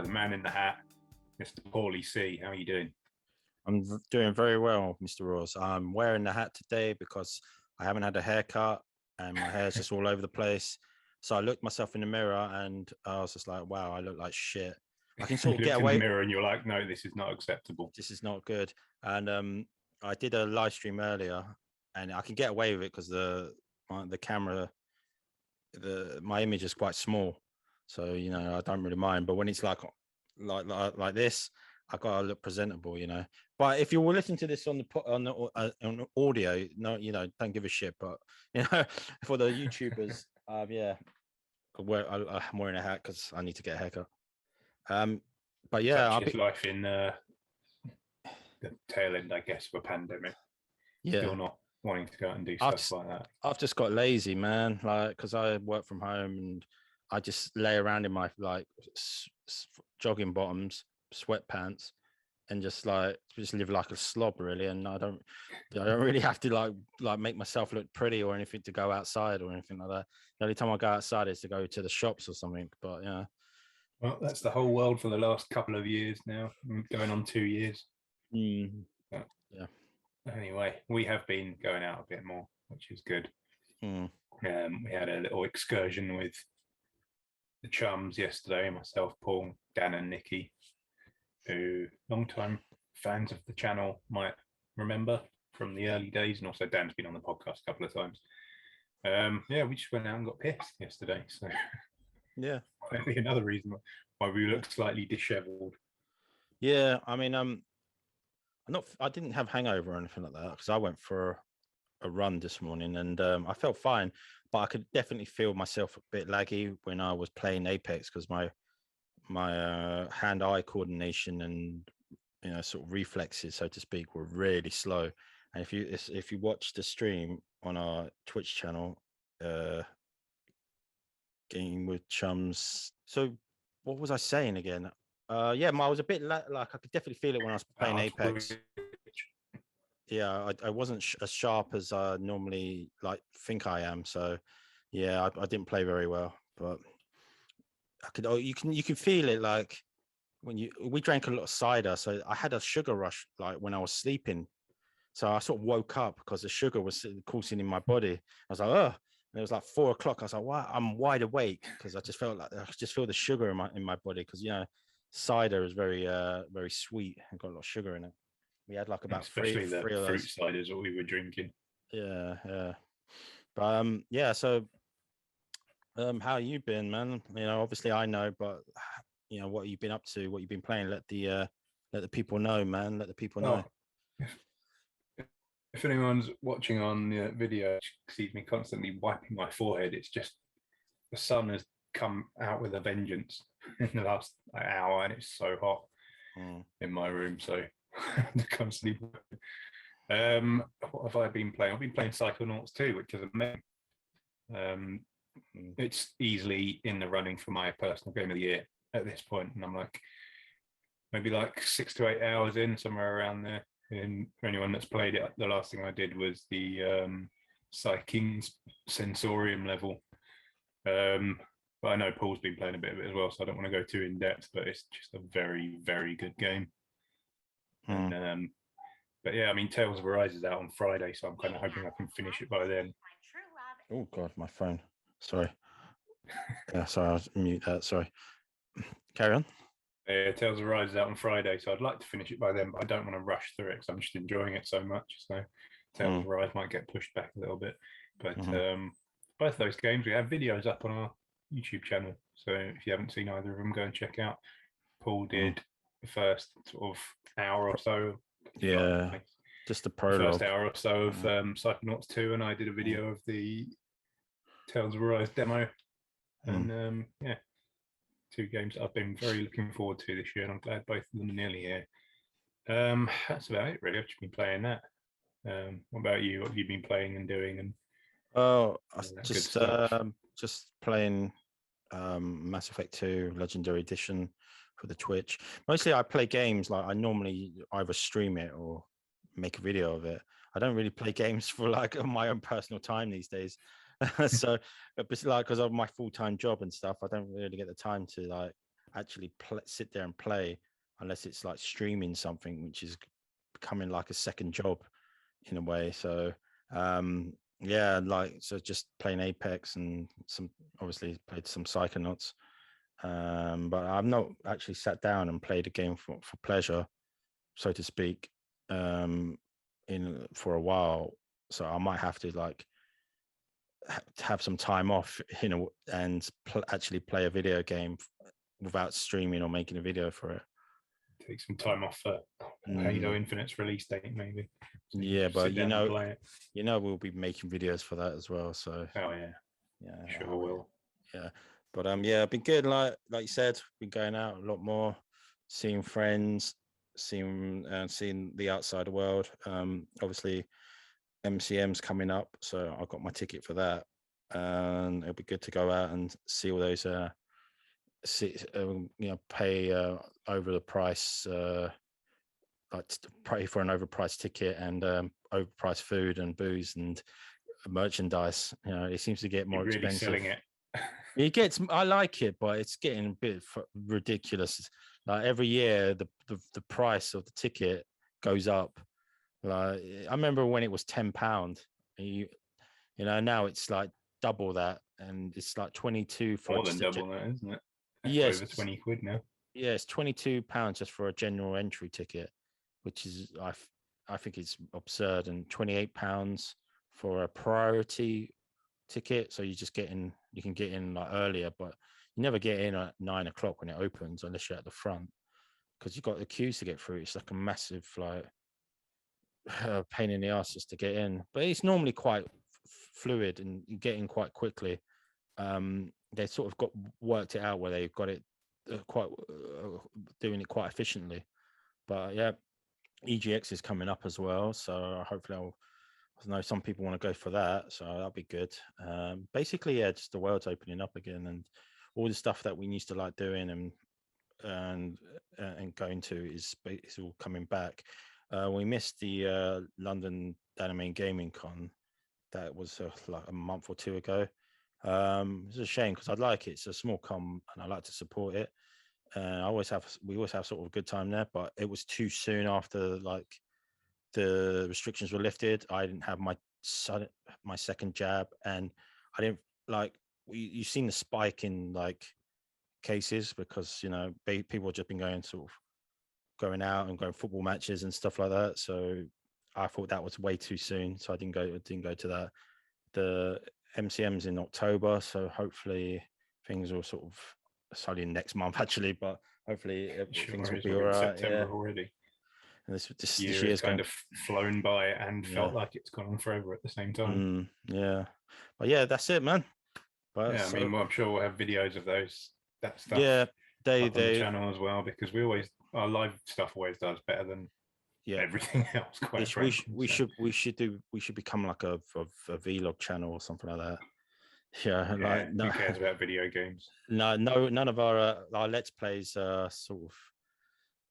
by the man in the hat, Mr. Paulie C. How are you doing? I'm doing very well, Mr. Ross. I'm wearing the hat today because I haven't had a haircut and my hair's just all over the place. So I looked myself in the mirror and I was just like, wow, I look like shit. I can sort of get away. In the mirror and you're like, no, this is not acceptable. This is not good. And I did a live stream earlier and I can get away with it because the camera, my image is quite small. So, you know, I don't really mind. But when it's like this, I gotta look presentable, you know. But if you were listening to this on audio, no, you know, don't give a shit. But you know, for the YouTubers, yeah, I'm wearing a hat because I need to get a haircut. But yeah, I'll life in the tail end, I guess, of a pandemic. Yeah, still not wanting to go out and do stuff like that. I've just got lazy, man. Like, because I work from home and I just lay around in my like jogging bottoms, sweatpants, and just live like a slob, really. And I don't really have to like make myself look pretty or anything to go outside or anything like that. The only time I go outside is to go to the shops or something. But yeah. Well, that's the whole world for the last couple of years now, going on 2 years. Yeah. Anyway, we have been going out a bit more, which is good. We had a little excursion with the Chums yesterday, myself, Paul, Dan and Nikki, who long-time fans of the channel might remember from the early days, and also Dan's been on the podcast a couple of times. Yeah, we just went out and got pissed yesterday, so yeah, maybe another reason why we look slightly disheveled. Yeah, I mean, I didn't have hangover or anything like that because I went for a run this morning and I felt fine, but I could definitely feel myself a bit laggy when I was playing Apex because my hand-eye coordination and, you know, sort of reflexes, so to speak, were really slow. And if you watch the stream on our Twitch channel, Game with Chums. So what was I saying again? Yeah, I was a bit like I could definitely feel it when I was playing Apex. Yeah, I wasn't as sharp as I normally think I am. So yeah, I didn't play very well, but I could. Oh, you can feel it like when we drank a lot of cider, so I had a sugar rush like when I was sleeping. So I sort of woke up because the sugar was coursing in my body. I was like, oh. And it was like 4 o'clock. I was like, "Wow!" I'm wide awake because I just felt like I just feel the sugar in my body because, you know, cider is very very sweet and got a lot of sugar in it. We had like about especially three the of fruit those. ciders that we were drinking. Yeah. But yeah. So how you been, man? You know, obviously I know, but you know, what you've been up to, what you've been playing. Let the people know, man. Let the people know. If anyone's watching on the video sees me constantly wiping my forehead, it's just the sun has come out with a vengeance in the last hour, and it's so hot in my room. So I'm constantly. What have I been playing? I've been playing Psychonauts 2, which is amazing. It's easily in the running for my personal game of the year at this point, and I'm like maybe like 6 to 8 hours in, somewhere around there. And for anyone that's played it, the last thing I did was the Psyking's Sensorium level. But I know Paul's been playing a bit of it as well, so I don't want to go too in depth, but it's just a very, very good game. And, but yeah, I mean, Tales of Arise is out on Friday, so I'm kind of hoping I can finish it by then. Oh God, my phone. Sorry. Yeah, sorry, I'll mute that. Sorry. Carry on. Tales of Arise is out on Friday, so I'd like to finish it by then, but I don't want to rush through it because I'm just enjoying it so much. So Tales of Arise might get pushed back a little bit. But both those games, we have videos up on our YouTube channel. So if you haven't seen either of them, go and check out. Paul did the first sort of hour or so. Yeah, just the prologue. First hour or so of Psychonauts 2, and I did a video of the Tales of Arise demo. And yeah. 2 games I've been very looking forward to this year, and I'm glad both of them are nearly here. That's about it, really. I've just been playing that. What about you? What have you been playing and doing? And just playing Mass Effect 2 Legendary Edition for the Twitch. Mostly I play games like I normally either stream it or make a video of it. I don't really play games for like my own personal time these days. So, like, because of my full-time job and stuff, I don't really get the time to like actually sit there and play unless it's like streaming something, which is becoming like a second job in a way. So yeah, like so just playing Apex and some obviously played some Psychonauts. But I've not actually sat down and played a game for pleasure, so to speak, in for a while. So I might have to like have some time off, and actually play a video game without streaming or making a video for it. Take some time off for Halo Infinite's release date, maybe. So yeah, but we'll be making videos for that as well. So yeah, sure will. Yeah, but yeah, been good. Like you said, been going out a lot more, seeing friends, seeing the outside world. Obviously, MCM's coming up, so I got my ticket for that, and it'll be good to go out and see all those. Pay over the price, like to pay for an overpriced ticket and overpriced food and booze and merchandise. It seems to get more expensive. Selling it. It gets. I like it, but it's getting a bit ridiculous. Like every year, the price of the ticket goes up. Like I remember when it was £10. Now it's like double that, and it's like 22 for more than double that, isn't it? That's yes, over £20 now. Yeah, it's £22 just for a general entry ticket, which is I think it's absurd, and £28 for a priority ticket. So you can get in like earlier, but you never get in at 9 o'clock when it opens unless you're at the front, because you've got the queues to get through. It's like a massive like pain in the ass just to get in, but it's normally quite fluid and you get in quite quickly. They sort of worked it out where they've got it doing it quite efficiently. But yeah, EGX is coming up as well, so hopefully I know some people want to go for that, so that'll be good. Basically, yeah, just the world's opening up again, and all the stuff that we used to like doing and going to is all coming back. We missed the London Anime Gaming Con. That was like a month or two ago. It's a shame because I'd like it. It's a small con and I like to support it. We always have sort of a good time there, but it was too soon after like the restrictions were lifted. I didn't have my second jab, and I didn't like. You've seen the spike in like cases because people have just been going out and going football matches and stuff like that. So I thought that was way too soon, so I didn't go to that. The MCM's in October, so hopefully things will sort of starting next month actually, but hopefully things will be all right. September already. And this year's kind of flown by and felt like it's gone on forever at the same time. Yeah, but yeah, that's it, man. But yeah, I mean, I'm sure we'll have videos of that stuff. Yeah, they on the channel as well, because our live stuff always does better than everything else. We should become like a vlog channel or something like that. Yeah, who cares about video games? No, none of our let's plays sort of.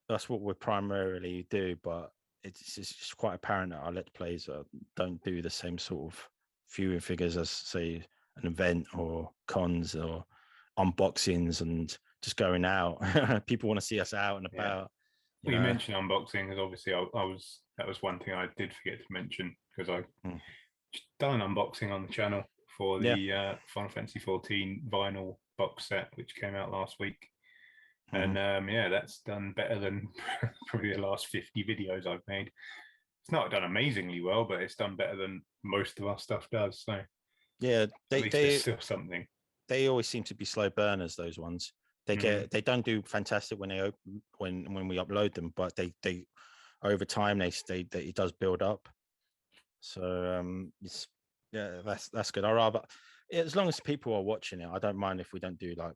That's what we primarily do, but it's just quite apparent that our let's plays don't do the same sort of viewing figures as say an event or cons or unboxings and just going out. People want to see us out and about. You mentioned unboxing, because obviously that was one thing I did forget to mention, because I done an unboxing on the channel for the Final Fantasy 14 vinyl box set, which came out last week. And that's done better than probably the last 50 videos I've made. It's not done amazingly well, but it's done better than most of our stuff does. So yeah, there's still something. They always seem to be slow burners, those ones. They they don't do fantastic when they when we upload them, but they over time it does build up. So that's good. I rather, as long as people are watching it, I don't mind if we don't do like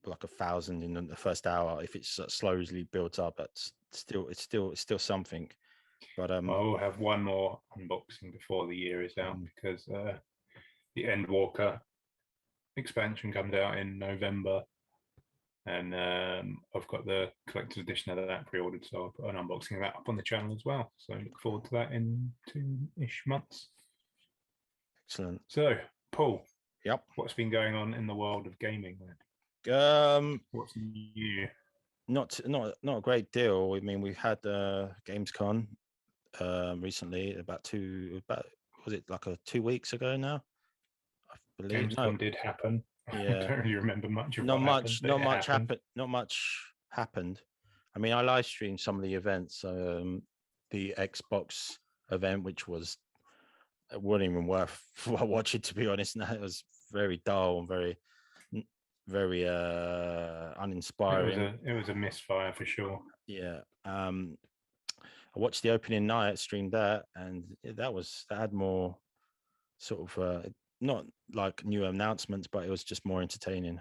1,000 in the first hour. If it slowly builds up, it's still something. But I'll have one more unboxing before the year is out, because the Endwalker expansion comes out in November, and I've got the collector's edition of that pre-ordered, so I'll put an unboxing of that up on the channel as well. So I look forward to that in 2-ish months. Excellent. So, Paul, yep, what's been going on in the world of gaming then? What's new? Not a great deal. I mean, we've had Gamescom recently. Was it like 2 weeks ago now? I believe. Gamescom did happen. Yeah. I don't really remember much of Not what much. happened. Not much happened. I mean, I live streamed some of the events. The Xbox event, which was it wasn't even worth watching, to be honest. No, it was very dull and very uninspiring. It was a misfire for sure. Yeah. I watched the opening night, streamed that, and that had more sort of not like new announcements, but it was just more entertaining.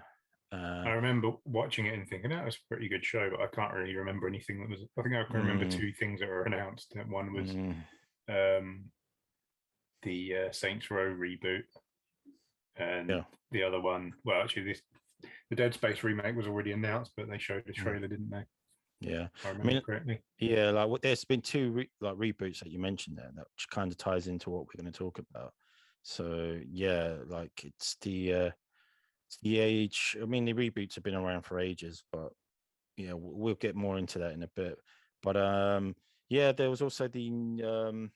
I remember watching it and thinking that was a pretty good show, but I can't really remember anything that was. I think I can remember two things that were announced. One was the Saints Row reboot, and the other one, well, actually, the Dead Space remake was already announced, but they showed the trailer, didn't they? Yeah, if I remember correctly. Yeah, like there's been two reboots that you mentioned there, that which kind of ties into what we're going to talk about. So yeah, like it's the age. I mean, the reboots have been around for ages, but yeah, we'll get more into that in a bit. But yeah, there was also the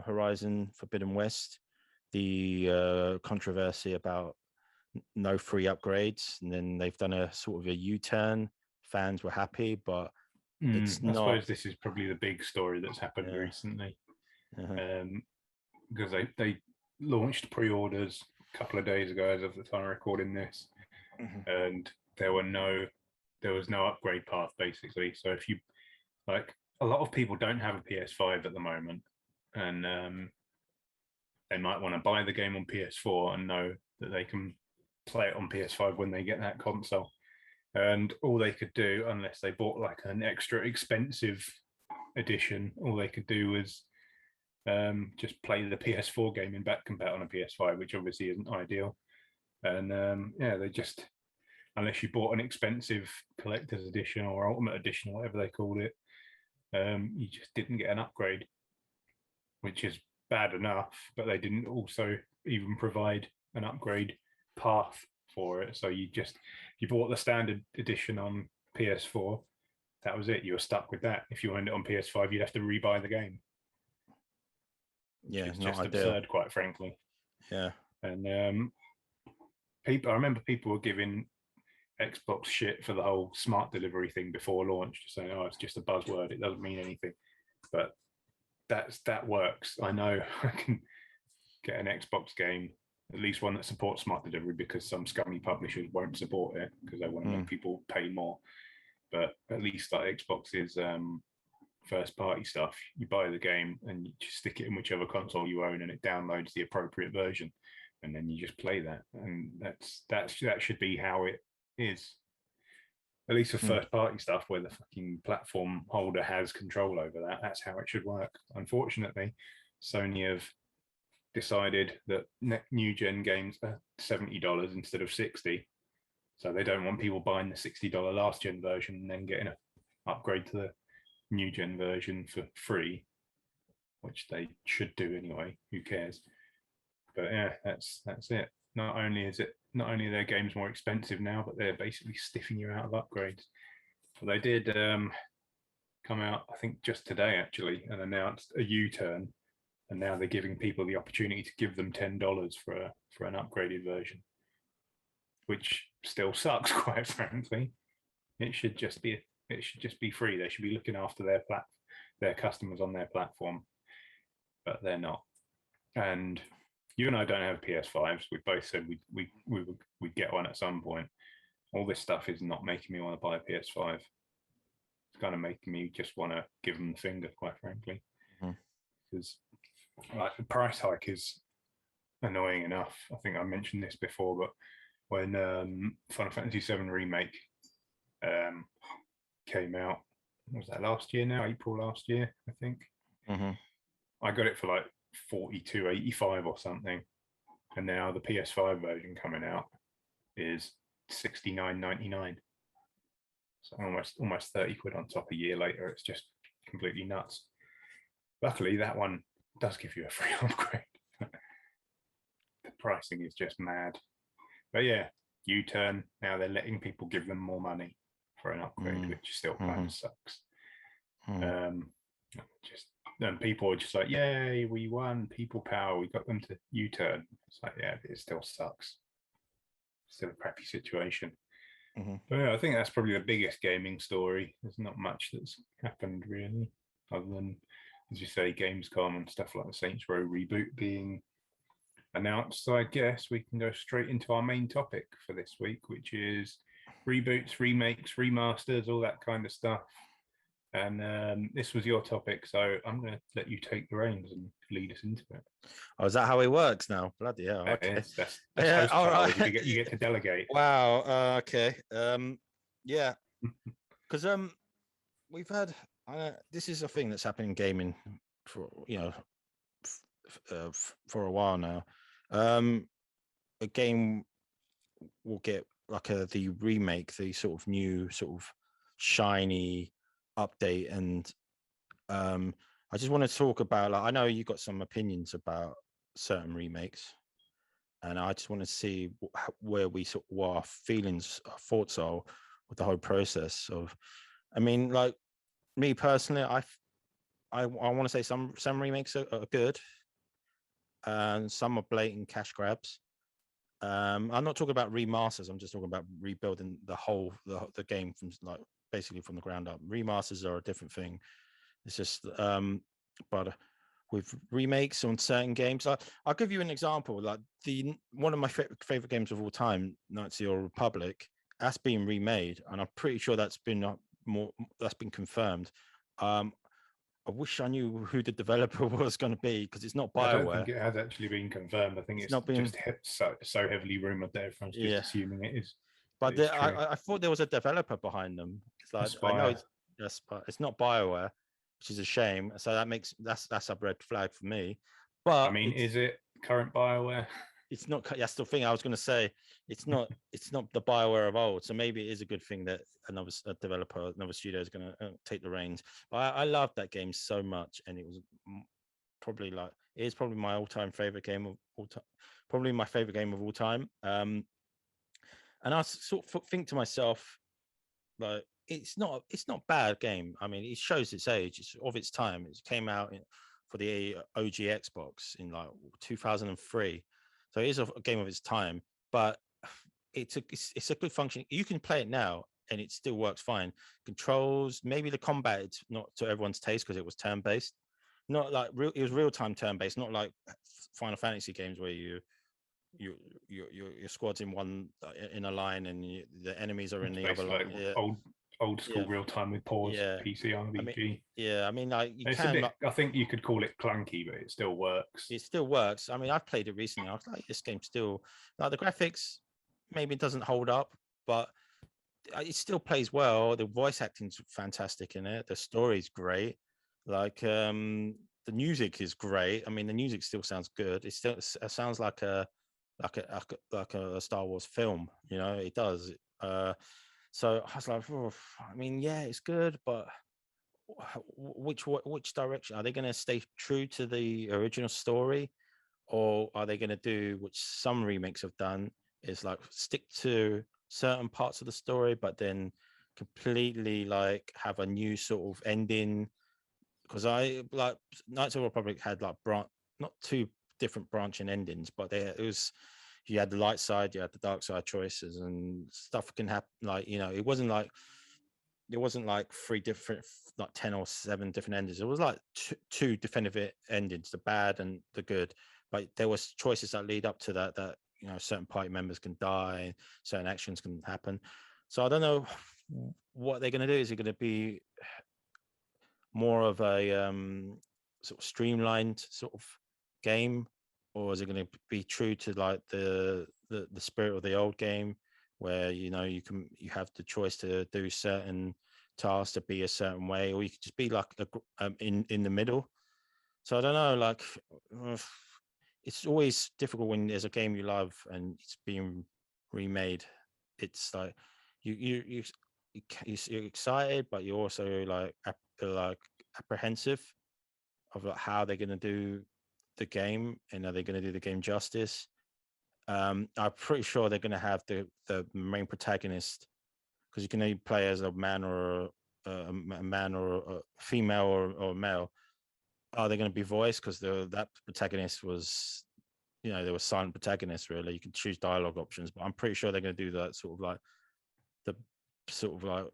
Horizon Forbidden West, the controversy about no free upgrades, and then they've done a sort of a U-turn. Fans were happy, but it's not. I suppose this is probably the big story that's happened recently, because they launched pre-orders a couple of days ago, as of the time of recording this, and there was no upgrade path basically. So if you like, a lot of people don't have a PS5 at the moment, and they might want to buy the game on PS4 and know that they can play it on PS5 when they get that console. And all they could do, unless they bought like an extra expensive edition, all they could do was just play the PS4 game in back compat on a PS5, which obviously isn't ideal. And they just, unless you bought an expensive collector's edition or ultimate edition, whatever they called it, you just didn't get an upgrade, which is bad enough, but they didn't also even provide an upgrade path for it. So you bought the standard edition on PS4, that was it. You were stuck with that. If you wanted it on PS5, you'd have to rebuy the game. Yeah, it's just absurd, quite frankly. Yeah. And I remember people were giving Xbox shit for the whole smart delivery thing before launch, saying, "Oh, it's just a buzzword. It doesn't mean anything." But that works. I know I can get an Xbox game, at least one that supports smart delivery, because some scummy publishers won't support it because they want to make people pay more. But at least like Xbox's first party stuff, you buy the game and you just stick it in whichever console you own, and it downloads the appropriate version, and then you just play that. And that should be how it is. At least for first party stuff, where the fucking platform holder has control over that, that's how it should work. Unfortunately, Sony have decided that new gen games are $70 instead of $60. So they don't want people buying the $60 last gen version and then getting an upgrade to the new gen version for free, which they should do anyway. Who cares? But yeah, that's it. Not only are their games more expensive now, but they're basically stiffing you out of upgrades. But they did come out, I think just today actually, and announced a U-turn, and now they're giving people the opportunity to give them $10 for an upgraded version, which still sucks, quite frankly. It should just be free. They should be looking after their customers on their platform, but they're not. And you and I don't have PS5s. We both said we'd get one at some point. All this stuff is not making me want to buy a PS5. It's kind of making me just want to give them the finger, quite frankly, because like the price hike is annoying enough. I think I mentioned this before, but when Final Fantasy VII Remake came out, was that last year now? April last year, I think. I got it for like $42.85 or something, and now the PS5 version coming out is $69.99. So almost 30 quid on top a year later. It's just completely nuts. Luckily, that one does give you a free upgrade. The pricing is just mad. But yeah, U-turn. Now they're letting people give them more money for an upgrade, which still kind of sucks. Just and people are just like, yay, we won, people power, we got them to U-turn. It's like, yeah, it still sucks. Still a crappy situation. But yeah, I think that's probably the biggest gaming story. There's not much that's happened really, other than, as you say, Gamescom and stuff like the Saints Row reboot being announced. So I guess we can go straight into our main topic for this week, which is reboots, remakes, remasters, all that kind of stuff. And this was your topic, so I'm going to let you take the reins and lead us into it. Oh, is that how it works now? Bloody hell! Okay, that's yeah, all right. You get to delegate. Wow. Okay. Yeah. Because we've had this is a thing that's happened in gaming for for a while now. A game will get like the remake, the sort of new sort of shiny update, and I just want to talk about, like, I know you got some opinions about certain remakes, and I just want to see where we sort of, what our feelings, our thoughts are with the whole process of. I mean, like me personally, I want to say some remakes are good, and some are blatant cash grabs. I'm not talking about remasters. I'm just talking about rebuilding the game from, like, basically from the ground up. Remasters are a different thing. It's just but with remakes on certain games, I'll give you an example. Like one of my favorite games of all time, Knights of the Old Republic, that's been remade, and I'm pretty sure that's been confirmed. I wish I knew who the developer was going to be, because it's not BioWare. I don't think it has actually been confirmed. I think it's not been just so heavily rumored that everyone's just assuming it is. But I thought there was a developer behind them. It's like, I know it's not BioWare, which is a shame. So that's a red flag for me. But I mean, is it current BioWare? It's not. That's the thing I was going to say. It's not the BioWare of old. So maybe it is a good thing that another developer, another studio is going to take the reins. But I loved that game so much, and it was probably my all-time favorite game of all time. Probably my favorite game of all time. And I sort of think to myself, like, it's not bad game. I mean, it shows its age. It's of its time. It came out for the OG Xbox in like 2003. So it is a game of its time, but it's a good function. You can play it now and it still works fine. Controls, maybe the combat, it's not to everyone's taste because it was turn-based. Not like it was real-time turn-based, not like Final Fantasy games where your squad's in a line and the enemies are in the other line. Like old school real-time with pause PC RPG. I mean, like, I think you could call it clunky, but it still works. It still works. I mean, I've played it recently. I was like, this game still, like, the graphics maybe it doesn't hold up, but it still plays well. The voice acting's fantastic in it. The story's great. Like, the music is great. I mean, the music still sounds good. It sounds like a Star Wars film. You know, it does. So I was like, I mean, yeah, it's good, but which direction are they going to stay true to the original story, or are they going to do, which some remakes have done, is like stick to certain parts of the story, but then completely like have a new sort of ending? Because I like Knights of the Republic had like not two different branching endings, but you had the light side, you had the dark side choices, and stuff can happen. Like, you know, it wasn't like 3 different, like 10 or 7 different endings. It was like two definitive endings, the bad and the good. But there was choices that lead up to that, you know, certain party members can die, certain actions can happen. So I don't know what they're going to do. Is it going to be more of a sort of streamlined sort of game, or is it going to be true to like the spirit of the old game, where, you know, you have the choice to do certain tasks to be a certain way, or you could just be like in the middle? So I don't know, like, it's always difficult when there's a game you love and it's being remade. It's like you're excited, but you're also like apprehensive of like how they're going to do the game, and are they going to do the game justice? I'm pretty sure they're going to have the main protagonist, because you can only play as a man or a man or a female or a male. Are they going to be voiced? Because that protagonist was, there was silent protagonists. Really, you can choose dialogue options, but I'm pretty sure they're going to do that sort of like the sort of like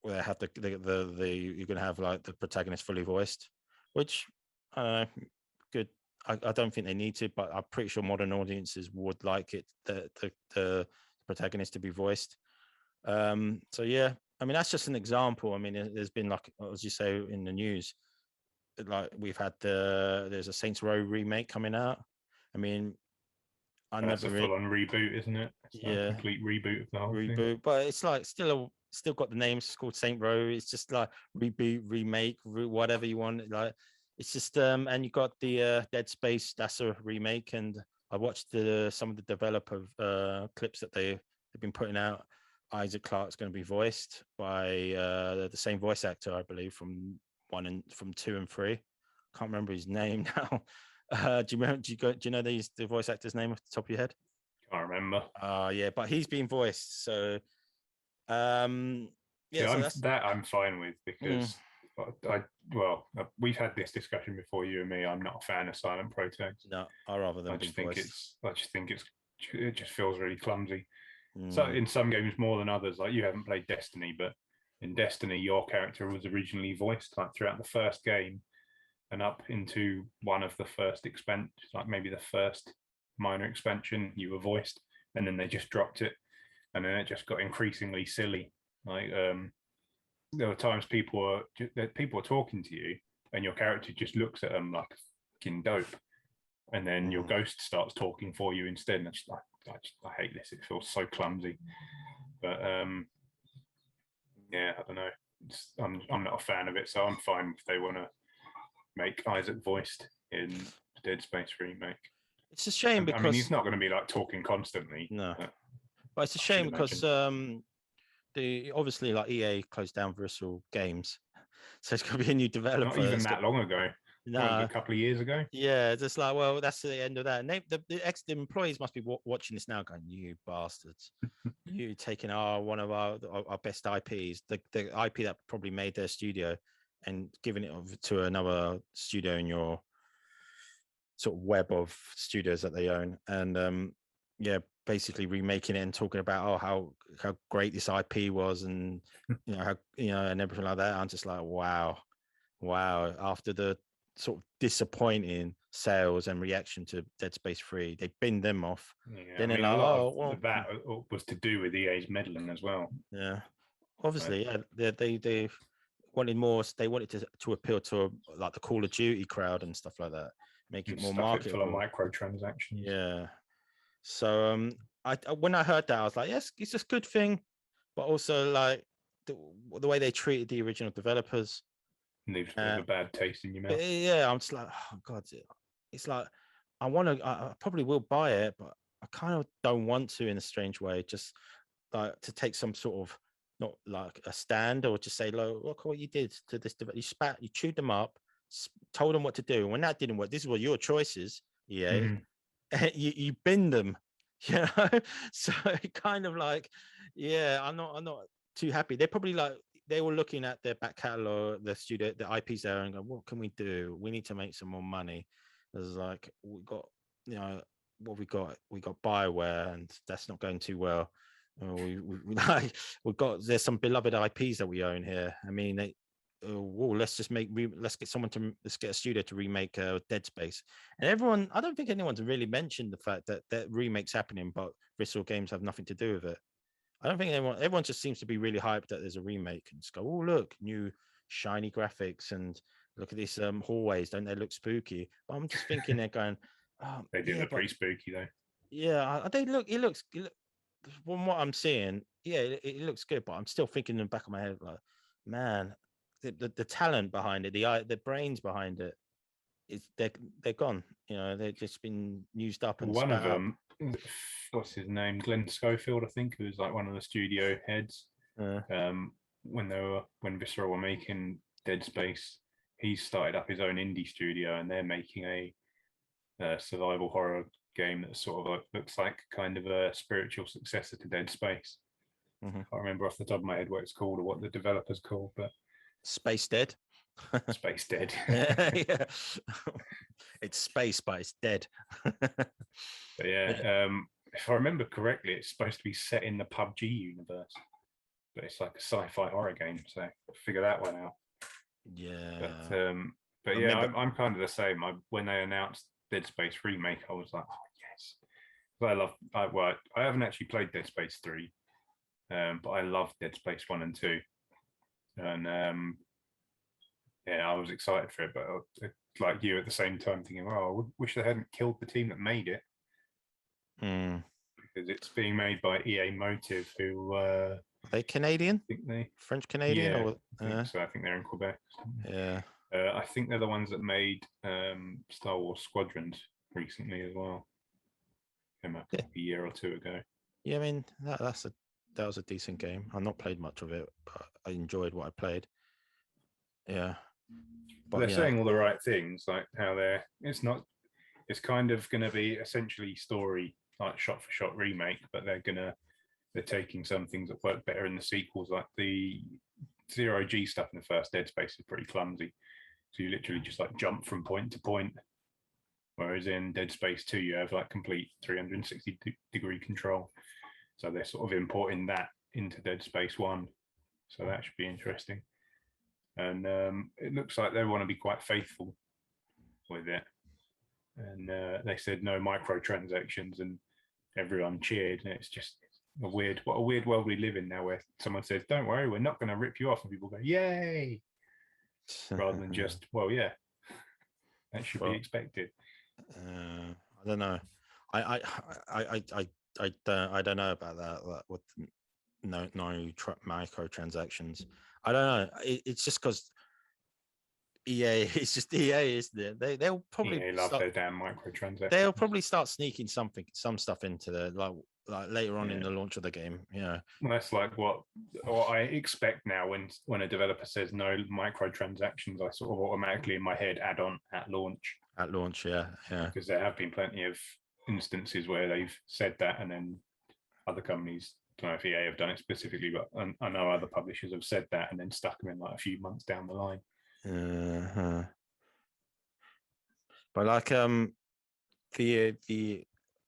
where they have the you're going to have like the protagonist fully voiced, which good. I don't think they need to, but I'm pretty sure modern audiences would like it, the protagonist to be voiced. So yeah, I mean, that's just an example. I mean, there's been, like, as you say in the news, like we've had there's a Saints Row remake coming out. I mean, That's a full-on reboot, isn't it? It's like a complete reboot of the whole thing. But it's like still got the name. It's called Saint Row. It's just like reboot, remake, whatever you want. Like, it's just and you got the Dead Space. That's a remake, and I watched some of the developer clips that they've been putting out. Isaac Clarke's going to be voiced by the same voice actor, I believe, from 2 and 3. Can't remember his name now. Do you know the voice actor's name off the top of your head? Can't remember. Yeah, but he's been voiced. So I'm fine with, because we've had this discussion before, you and me. I'm not a fan of silent protags. No, I rather than be voiced. It just feels really clumsy. So in some games more than others, like you haven't played Destiny, but in Destiny your character was originally voiced, like throughout the first game and up into one of the first expansions, like maybe the first minor expansion, you were voiced, and then they just dropped it, and then it just got increasingly silly. Like there were times people were talking to you and your character just looks at them like fucking dope, and then your ghost starts talking for you instead, and I hate this. It feels so clumsy. But yeah, I don't know. I'm not a fan of it, so I'm fine if they want to make Isaac voiced in Dead Space remake. It's a shame because, I mean, he's not going to be like talking constantly. No, but it's a shame because obviously like EA closed down Visual Games, so it's going to be a new developer. Not even that long ago. No, a couple of years ago. Yeah, just like, well, that's the end of that. And the employees must be watching this now, going, "You bastards, you taking one of our best IPs, the IP that probably made their studio, and giving it over to another studio in your sort of web of studios that they own, and basically remaking it and talking about how great this IP was, and how and everything like that." I'm just like, wow. After the sort of disappointing sales and reaction to Dead Space 3, they binned them off. Yeah, then a lot of that was to do with EA's meddling as well. Yeah, obviously, they wanted more. They wanted to appeal to like the Call of Duty crowd and stuff like that, make it more marketable. Full of microtransactions. Yeah. So when I heard that, I was like, yes, it's a good thing, but also like the way they treated the original developers. Leaves a bit of a bad taste in your mouth. Yeah, I'm just like, oh god, it's like I probably will buy it, but I kind of don't want to, in a strange way, just like to take some sort of, not like a stand, or just say, look what you did to this. You chewed them up, told them what to do, and when that didn't work, this is what your choices. Yeah, you binned them. So it kind of like, yeah, I'm not too happy. They're probably like, they were looking at their back catalog, the studio, the IPs there, and go, what can we do? We need to make some more money. There's like, we got, what we got BioWare, and that's not going too well. We've got, there's some beloved IPs that we own here. I mean, let's get a studio to remake Dead Space. And everyone, I don't think anyone's really mentioned the fact that remake's happening, but Visual Games have nothing to do with it. I don't think everyone just seems to be really hyped that there's a remake and just go, oh, look, new shiny graphics, and look at these hallways, don't they look spooky? But I'm just thinking they're going, they do look pretty spooky though. Yeah, it looks from what I'm seeing, yeah, it looks good, but I'm still thinking in the back of my head, like, man, the talent behind it, the brains behind it, they're gone. They've just been used up. And one of them, what's his name, Glenn Schofield, I think, who was like one of the studio heads. When Visceral were making Dead Space, he started up his own indie studio, and they're making a survival horror game that sort of looks like kind of a spiritual successor to Dead Space. I can't remember off the top of my head what it's called or what the developer's called, but Space Dead. Space Dead. Yeah. It's space, but it's dead. But yeah, if I remember correctly, it's supposed to be set in the PUBG universe, but it's like a sci-fi horror game. So figure that one out. Yeah. But yeah, I'm kind of the same. When they announced Dead Space Remake, I was like, oh, yes. But I haven't actually played Dead Space 3, but I love Dead Space 1 and 2. And yeah, I was excited for it, but like you at the same time thinking, oh, I wish they hadn't killed the team that made it. Because it's being made by EA Motive, who are they Canadian? I think they French Canadian? Yeah, or, I think so. I think they're in Quebec. Yeah. I think they're the ones that made Star Wars Squadrons recently as well. Came out a year or two ago. Yeah, I mean that was a decent game. I've not played much of it, but I enjoyed what I played. Yeah. But they're saying all the right things, like how it's kind of going to be essentially story, like shot for shot remake, but they're taking some things that work better in the sequels, like the zero G stuff in the first Dead Space is pretty clumsy. So you literally just like jump from point to point. Whereas in Dead Space 2, you have like complete 360-degree control. So they're sort of importing that into Dead Space 1. So that should be interesting. And it looks like they want to be quite faithful with it. And they said no microtransactions, and everyone cheered. And it's just a weird world we live in now, where someone says, "Don't worry, we're not going to rip you off," and people go, "Yay!" rather than just, "Well, yeah, that should be expected." I don't know. I don't know about that. With no microtransactions. I don't know. It's just because EA. It's just EA, isn't it? They'll probably love their damn microtransactions. They'll probably start sneaking some stuff into the like later on in the launch of the game. Yeah, well, that's like what I expect now when a developer says no microtransactions. I sort of automatically in my head add on at launch. At launch, yeah. Because there have been plenty of instances where they've said that, and then other companies, I don't know if EA have done it specifically, but I know other publishers have said that and then stuck them in like a few months down the line. But like the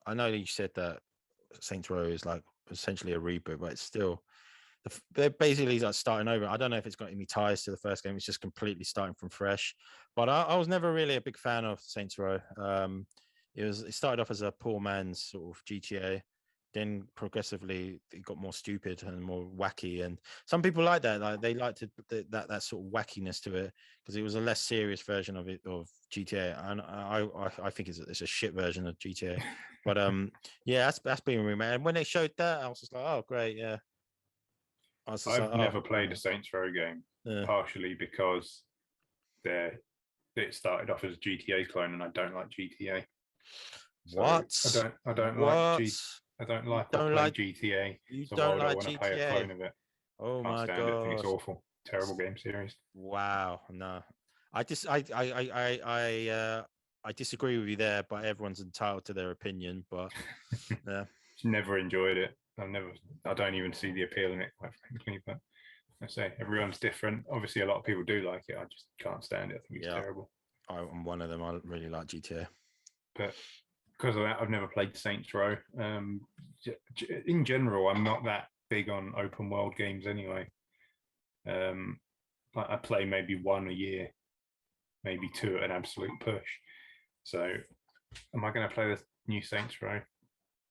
I know that you said that Saints Row is like essentially a reboot, but it's still they're basically like starting over. I don't know if it's got any ties to the first game. It's just completely starting from fresh. But I was never really a big fan of Saints Row. It started off as a poor man's sort of GTA. Then progressively it got more stupid and more wacky, and some people like that. Like they liked that sort of wackiness to it because it was a less serious version of GTA. And I think it's a shit version of GTA. But yeah, that's being remade. And when they showed that, I was just like, oh great, yeah. I've never played a Saints Row game, partially because it started off as a GTA clone, and I don't like GTA. So what? I don't like GTA. You so don't why would like I want GTA? to pay a clone of it? Oh Can't my stand god! it. I think it's awful. Terrible game series. Wow, no. I disagree with you there, but everyone's entitled to their opinion. But yeah, never enjoyed it. I don't even see the appeal in it, quite frankly. But I say everyone's different. Obviously, a lot of people do like it. I just can't stand it. I think it's terrible. I'm one of them. I really like GTA, but because of that, I've never played Saints Row. In general, I'm not that big on open world games anyway. I play maybe one a year, maybe two at an absolute push. So am I going to play the new Saints Row?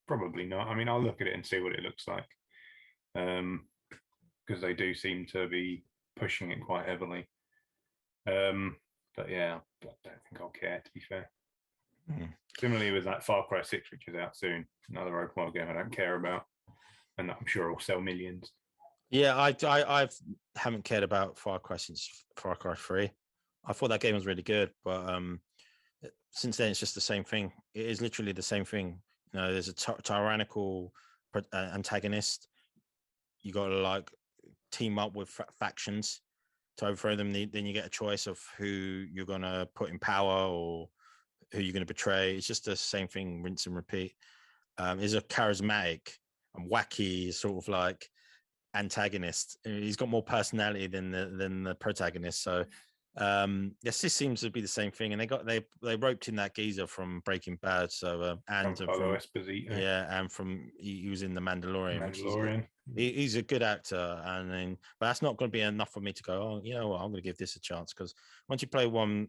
Probably not. I mean, I'll look at it and see what it looks like, because they do seem to be pushing it quite heavily. But yeah, I don't think I'll care, to be fair. Similarly with that Far Cry 6, which is out soon, another open world game I don't care about, and I'm sure will sell millions. Yeah, I haven't cared about Far Cry since Far Cry 3. I thought that game was really good, but since then it's just the same thing. It is literally the same thing. You know, there's a tyrannical antagonist. You got to like team up with factions to overthrow them. Then you get a choice of who you're gonna put in power or who you're going to betray. It's just the same thing, rinse and repeat. Is a charismatic and wacky sort of like antagonist. He's got more personality than the protagonist. So yes, this seems to be the same thing. And they roped in that geezer from Breaking Bad. So and from Esposito. Yeah, and from he was in The Mandalorian. Mandalorian. He's a good actor, and then but that's not going to be enough for me to go, oh, you know what, I'm going to give this a chance, because once you play one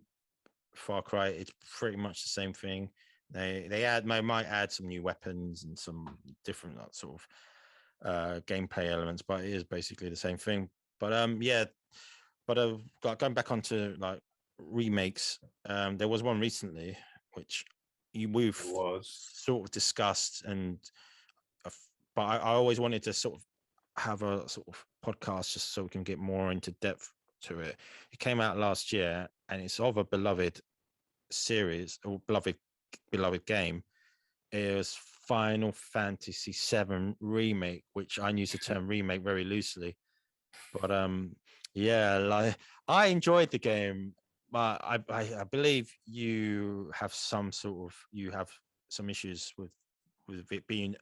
Far Cry, it's pretty much the same thing. They might add some new weapons and some different sort of gameplay elements, but it is basically the same thing. But going back onto like remakes, there was one recently which we've sort of discussed, and but I always wanted to sort of have a sort of podcast just so we can get more into depth to it. It came out last year, and it's of a beloved series or beloved game. It was Final Fantasy VII Remake, which I use the term remake very loosely. But yeah, like I enjoyed the game, but I believe you have some issues with it being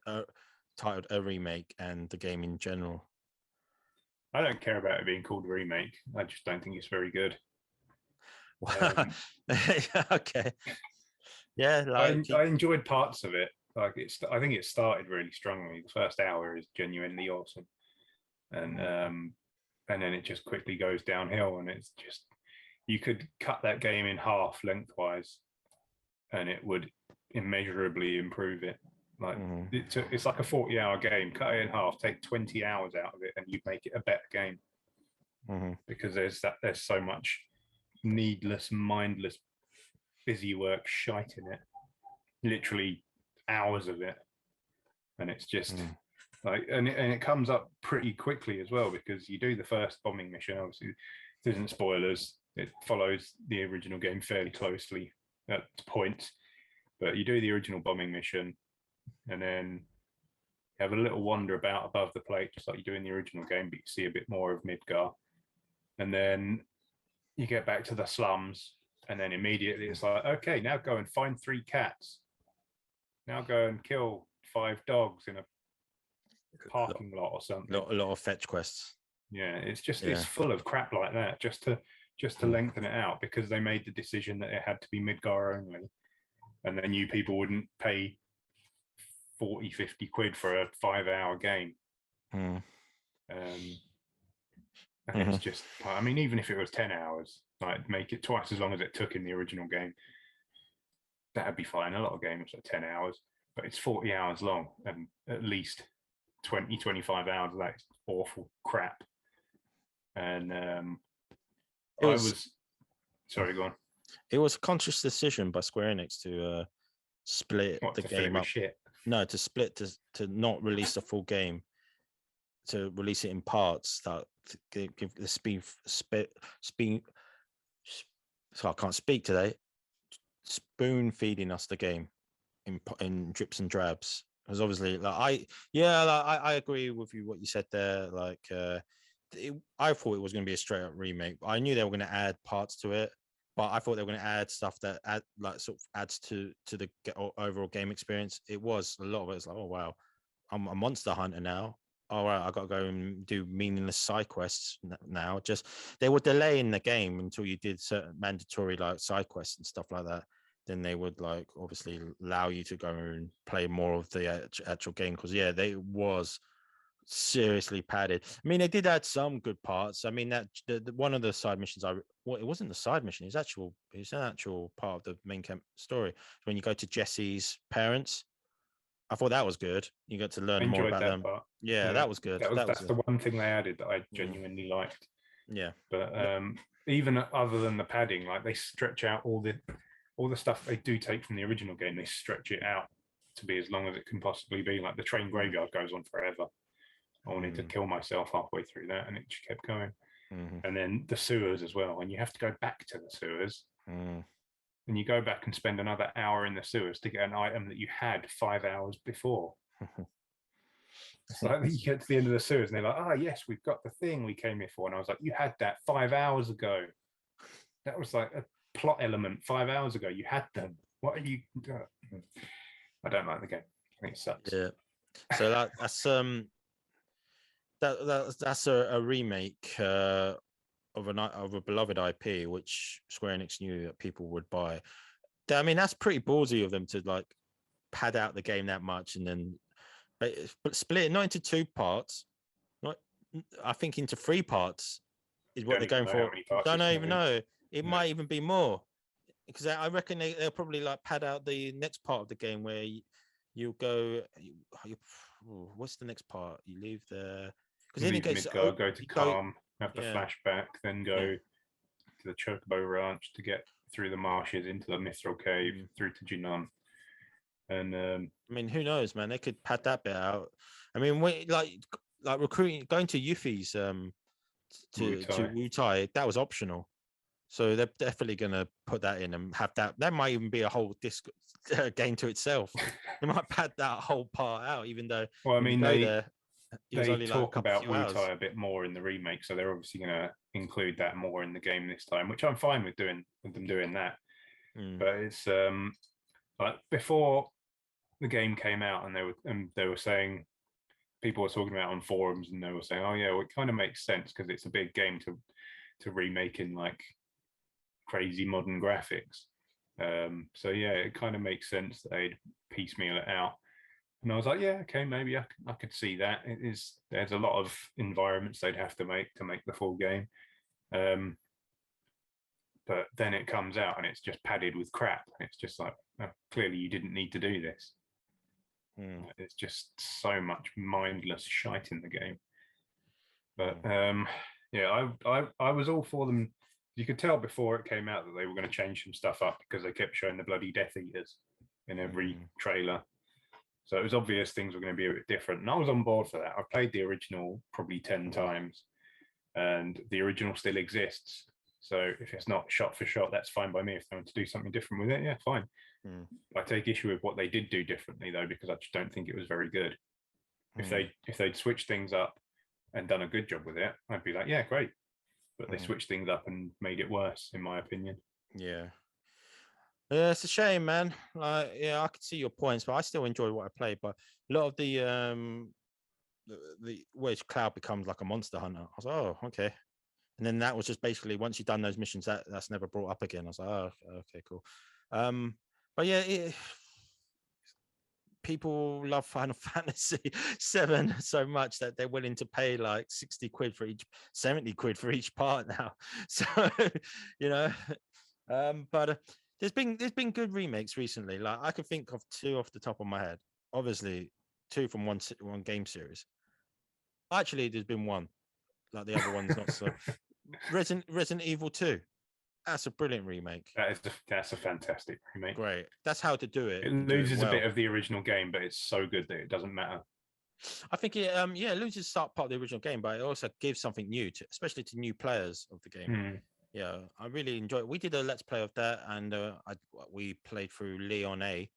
titled a remake and the game in general. I don't care about it being called a remake. I just don't think it's very good. Okay. Yeah, like I enjoyed parts of it. Like I think it started really strongly. The first hour is genuinely awesome, and then it just quickly goes downhill. And it's just, you could cut that game in half lengthwise, and it would immeasurably improve it. Like it's like a 40-hour game. Cut it in half, take 20 hours out of it, and you make it a better game. Because there's so much needless, mindless, busy work shite in it. Literally hours of it, and it's just like, and it comes up pretty quickly as well, because you do the first bombing mission. Obviously, this isn't spoilers. It follows the original game fairly closely at points, but you do the original bombing mission, and then you have a little wander about above the plate, just like you do in the original game, but you see a bit more of Midgar, and then you get back to the slums, and then immediately it's like, okay, now go and find 3 cats. Now go and kill 5 dogs in a parking lot or something. A lot of fetch quests. Yeah, it's just it's full of crap like that, just to lengthen it out, because they made the decision that it had to be Midgar only, and then you people wouldn't pay 40-50 quid for a 5-hour game. And it's just, I mean, even if it was 10 hours, like make it twice as long as it took in the original game, that'd be fine. A lot of games are 10 hours, but it's 40 hours long, and at least 20-25 hours of that awful crap. And sorry, go on. It was a conscious decision by Square Enix to split the game up. Shit? No, to split, to not release the full game, to release it in parts that give the speed. So I can't speak today. Spoon feeding us the game in drips and drabs, because obviously, like I agree with you what you said there. Like I thought it was going to be a straight up remake. I knew they were going to add parts to it, but I thought they were going to add stuff that adds to the overall game experience. It was a lot of it. It's like, oh wow, I'm a monster hunter now. All right, I got to go and do meaningless side quests now. Just they were delaying the game until you did certain mandatory like side quests and stuff like that. Then they would like obviously allow you to go and play more of the actual game, because they was seriously padded. I mean, they did add some good parts. I mean, that the one of the side missions, it wasn't the side mission. It's an actual part of the main camp story. When you go to Jesse's parents, I thought that was good. You got to learn more about them. Part. Yeah, that was good. That's the one thing they added that I genuinely liked. Yeah, but even other than the padding, like they stretch out all the stuff they do take from the original game. They stretch it out to be as long as it can possibly be. Like the train graveyard goes on forever. I wanted to kill myself halfway through that, and it just kept going. And then the sewers as well, and you have to go back to the sewers. And you go back and spend another hour in the sewers to get an item that you had 5 hours before. It's like you get to the end of the sewers and they're like, yes, we've got the thing we came here for. And I was like, you had that 5 hours ago. That was like a plot element 5 hours ago. You had them. What are you? I don't like the game. I think it sucks. Yeah. So that's a remake of a beloved IP, which Square Enix knew that people would buy. I mean, that's pretty ballsy of them to like pad out the game that much and then but split it not into 2 parts, not I think into 3 parts is what they're going for. Don't even know. It might even be more because I reckon they'll probably like pad out the next part of the game where you'll go. What's the next part? You leave the because then it goes go to Calm, have the flashback, then go to the Chocobo Ranch to get through the marshes into the Mithril Cave, through to Jinan. And I mean, who knows, man? They could pad that bit out. I mean, like recruiting, going to Yuffie's to Wu Tai, that was optional. So they're definitely going to put that in and have that. That might even be a whole disc game to itself. They might pad that whole part out, even though. Well, I mean, they talk like about Wu Tai a bit more in the remake, so they're obviously going to include that more in the game this time, which I'm fine with them doing that. But it's like before the game came out, and they were saying, people were talking about on forums, and they were saying, oh yeah, well, it kind of makes sense because it's a big game to remake in like crazy modern graphics. So yeah, it kind of makes sense that they'd piecemeal it out. And I was like, yeah, okay, maybe I could see that. There's a lot of environments they'd have to make the full game. But then it comes out and it's just padded with crap. It's just like, oh, clearly you didn't need to do this. It's just so much mindless shite in the game. But yeah, I was all for them. You could tell before it came out that they were going to change some stuff up because they kept showing the bloody Death Eaters in every trailer. So it was obvious things were going to be a bit different. And I was on board for that. I've played the original probably 10 times and the original still exists. So if it's not shot for shot, that's fine by me. If they want to do something different with it, yeah, fine. I take issue with what they did do differently though, because I just don't think it was very good. If they'd switched things up and done a good job with it, I'd be like, yeah, great. But they switched things up and made it worse, in my opinion. Yeah, it's a shame, man. Yeah, I could see your points, but I still enjoy what I played. But a lot of the where Cloud becomes like a monster hunter, I was like, oh, okay. And then that was just basically once you've done those missions, that's never brought up again. I was like, oh, okay, cool. But yeah, people love Final Fantasy 7 so much that they're willing to pay like 60 quid for each, 70 quid for each part now. So, you know, but there's been good remakes recently. Like I could think of 2 off the top of my head. Obviously, 2 from one game series. Actually, there's been 1. Like the other one's not so. Resident Evil 2. That's a brilliant remake. That's a fantastic remake. Great. That's how to do it. It loses a bit of the original game, but it's so good that it doesn't matter. I think it loses part of the original game, but it also gives something new to, especially to new players of the game. Yeah, I really enjoy it. We did a let's play of that, and we played through Leon A.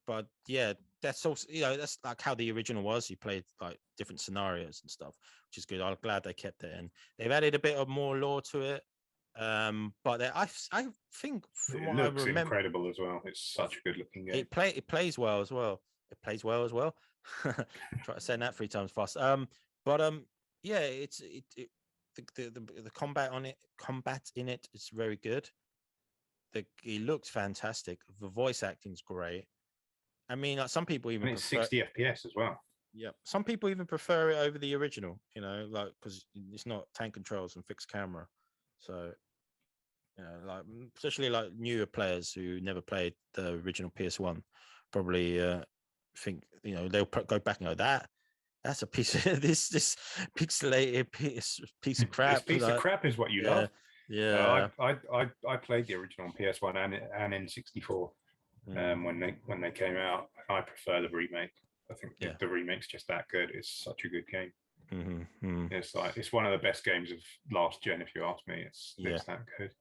But yeah, that's also, you know, that's like how the original was. You played like different scenarios and stuff, which is good. I'm glad they kept it in. They've added a bit of more lore to it. But I think from what I remember, incredible as well. It's such a good looking game. It plays well as well. It plays well as well. Try to say that 3 times fast. Yeah, the combat in it is very good. It looks fantastic. The voice acting's great. I mean, like some people even it's 60 FPS as well. Yeah, some people even prefer it over the original. You know, like because it's not tank controls and fixed camera. So, you know, like especially like newer players who never played the original PS1 probably think, you know, they'll go back and go, that's a piece of this pixelated piece of crap. This piece of crap is what you love. Yeah. I played the original PS1 and N64 when they came out. I prefer the remake. I think the remake's just that good. It's such a good game. It's one of the best games of last gen, if you ask me. It's that good.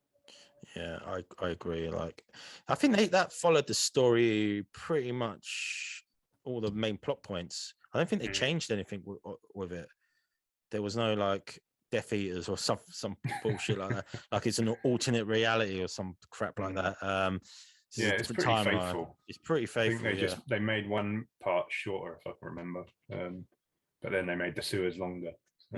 Yeah, I agree. Like, I think that followed the story pretty much all the main plot points. I don't think they changed anything with it. There was no like Death Eaters or some bullshit like that. Like it's an alternate reality or some crap like that. This is a it's different pretty timeline. faithful. It's pretty faithful. I think they made one part shorter, if I can remember, but then they made the sewers longer. So,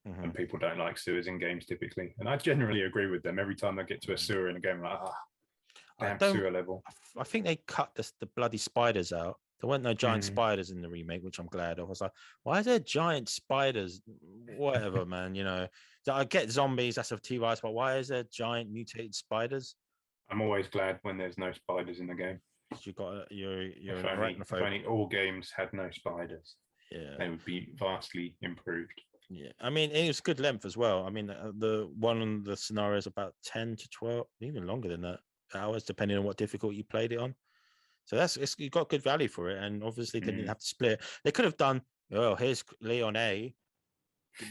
and people don't like sewers in games typically, and I generally agree with them. Every time I get to a sewer in a game, I'm like, damn sewer level. I think they cut the bloody spiders out. There weren't no giant spiders in the remake, which I'm glad of. I was like, why is there giant spiders? Whatever, man. You know, I get zombies, that's a T-virus, but why is there giant mutated spiders? I'm always glad when there's no spiders in the game. You got you're if an arachnophobe. If only all games had no spiders, they would be vastly improved. Yeah, I mean, it was good length as well. I mean, the one of the scenarios about 10 to 12, even longer than that hours, depending on what difficulty you played it on. So you got good value for it, and obviously they didn't have to split. They could have done, here's Leon A.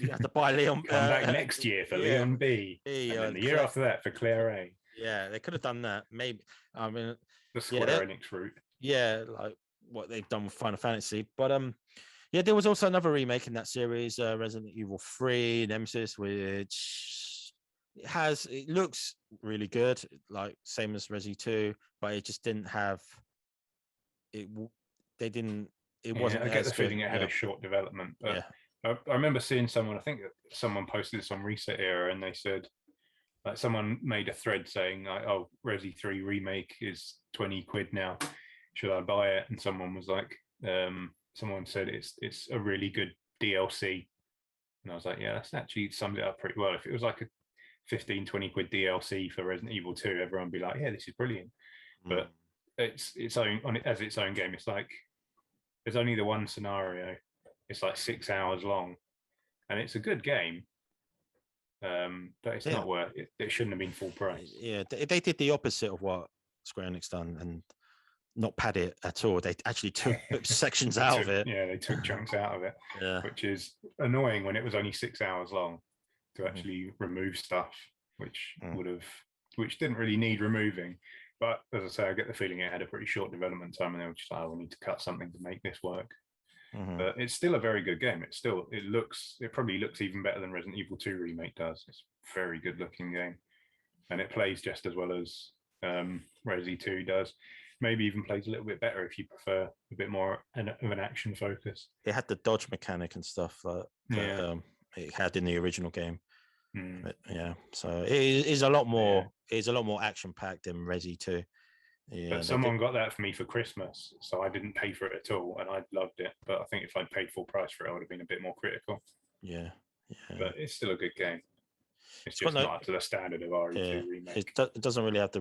You have to buy Leon. Come back next year for Leon B. And then the year after that for Claire A. Yeah, they could have done that. Maybe. I mean, the Square Enix route. Yeah, like what they've done with Final Fantasy. But there was also another remake in that series, Resident Evil 3 Nemesis, which it looks really good, like same as Resi 2, but it just didn't have it. They didn't. It wasn't. I get the feeling it had a short development, but I remember seeing someone. I think someone posted this on Reset Era, and they said, like, someone made a thread saying, like, "Oh, Resi 3 remake is 20 quid now. Should I buy it?" And someone was like, someone said it's a really good DLC, and I was like, yeah, that's actually summed it up pretty well. If it was like a 15, 20 quid DLC for Resident Evil 2, everyone would be like, yeah, this is brilliant. But it's its own game. It's like there's only the one scenario. It's like 6 hours long, and it's a good game. But it's not worth it. It shouldn't have been full price. Yeah, they did the opposite of what Square Enix done and not pad it at all. They actually took sections out of it. Yeah, they took chunks out of it, which is annoying when it was only 6 hours long to actually remove stuff, which didn't really need removing. But as I say, I get the feeling it had a pretty short development time, and they were just like, we need to cut something to make this work. But it's still a very good game. It probably looks even better than Resident Evil 2 Remake does. It's a very good looking game, and it plays just as well as Resi 2 does. Maybe even plays a little bit better if you prefer a bit more of an action focus. It had the dodge mechanic and stuff that it had in the original game. But, so it is a lot more. It's a lot more action packed than Resi 2. Yeah, but someone got that for me for Christmas, so I didn't pay for it at all, and I loved it. But I think if I'd paid full price for it, I would have been a bit more critical. Yeah. But it's still a good game. It's just not up to the standard of RE2 Remake. It doesn't really have the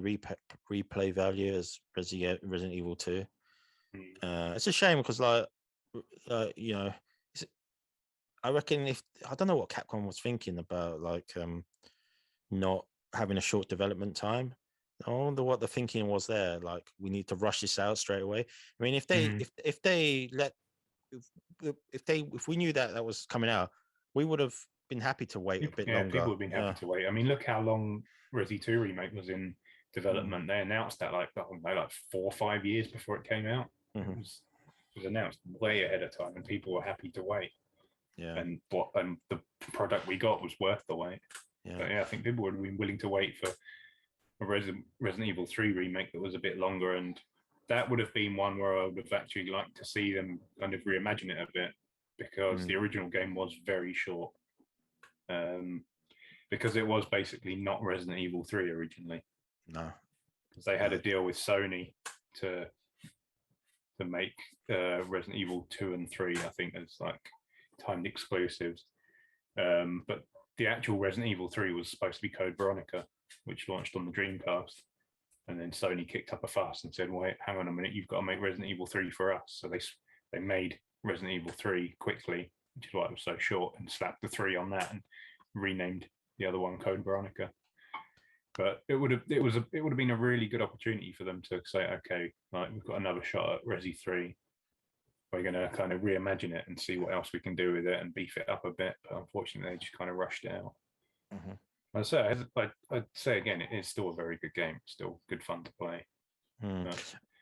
replay value as Resident Evil 2. It's a shame because, I reckon I don't know what Capcom was thinking about, not having a short development time. I wonder what the thinking was there. Like, we need to rush this out straight away. I mean, if we knew that was coming out, we would have been happy to wait a bit longer. People would have been happy to wait. I mean, look how long Resi 2 Remake was in development. They announced that like 4 or 5 years before it came out. It was announced way ahead of time, and people were happy to wait. And the product we got was worth the wait. But I think people would have been willing to wait for a Resident Evil 3 remake that was a bit longer, and that would have been one where I would have actually liked to see them kind of reimagine it a bit, because the original game was very short. Because it was basically not Resident Evil 3 originally. No. Because they had a deal with Sony to make Resident Evil 2 and 3, I think, as like timed exclusives. But the actual Resident Evil 3 was supposed to be Code Veronica, which launched on the Dreamcast. And then Sony kicked up a fuss and said, wait, hang on a minute, you've got to make Resident Evil 3 for us. So they made Resident Evil 3 quickly, which is why it was so short, and slapped the 3 on that and renamed the other one Code Veronica. But it would have been a really good opportunity for them to say, okay, like, we've got another shot at Resi 3. We're going to kind of reimagine it and see what else we can do with it and beef it up a bit. But unfortunately, they just kind of rushed it out. I'd say again, it is still a very good game. It's still good fun to play.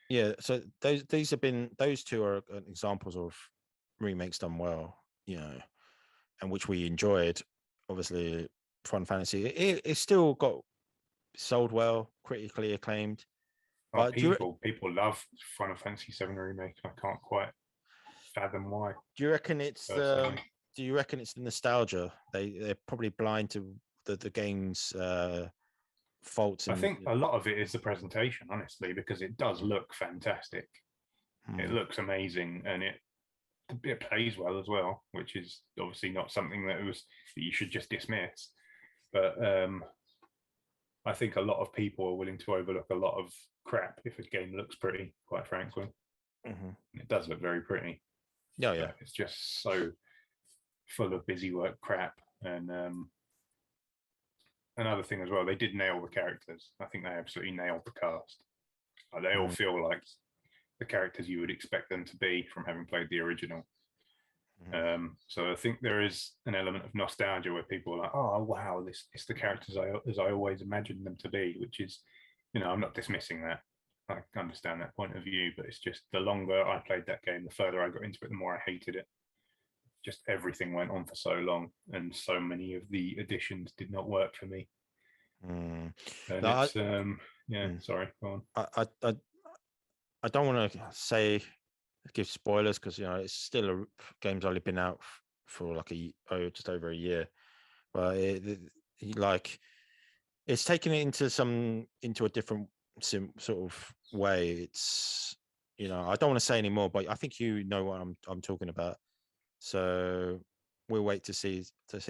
Yeah, so those two are examples of remakes done well, and which we enjoyed. obviously Final Fantasy. It's still got sold well, critically acclaimed. But people love Final Fantasy VII Remake. I can't quite fathom why. Do you reckon it's personally. Do you reckon it's the nostalgia? They're probably blind to the game's faults. I think a lot of it is the presentation, honestly, because it does look fantastic. It looks amazing, and it plays well as well, which is obviously not something that you should just dismiss. But I think a lot of people are willing to overlook a lot of crap if a game looks pretty, quite frankly. It does look very pretty. Yeah. But it's just so full of busy work crap. And another thing as well, they did nail the characters. I think they absolutely nailed the cast. They all feel like the characters you would expect them to be from having played the original. So I think there is an element of nostalgia where people are like, oh wow, it's the characters as I always imagined them to be, which is, I'm not dismissing that. I understand that point of view, but it's just the longer I played that game, the further I got into it, the more I hated it. Just everything went on for so long, and so many of the additions did not work for me. And no, it's sorry, go on. I don't want to give spoilers because it's still a game's only been out for like just over a year, but it's taken it into a different sort of way. It's I don't want to say any more, but I think what I'm talking about. So we'll wait to see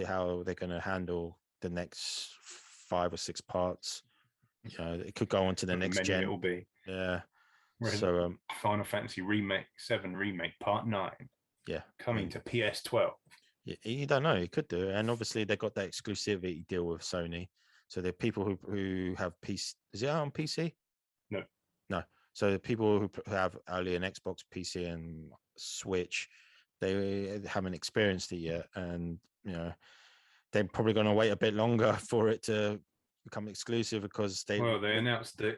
how they're going to handle the next 5 or 6 parts. It could go on to the next gen. It will be. Yeah. So Final Fantasy Remake 7 Remake Part 9. Yeah. Coming to PS12. You don't know. It could do. And obviously they got that exclusivity deal with Sony. So the people who have PC, is it out on PC? No. So the people who have only an Xbox, PC, and Switch, they haven't experienced it yet, and they're probably going to wait a bit longer for it to become exclusive because they announced that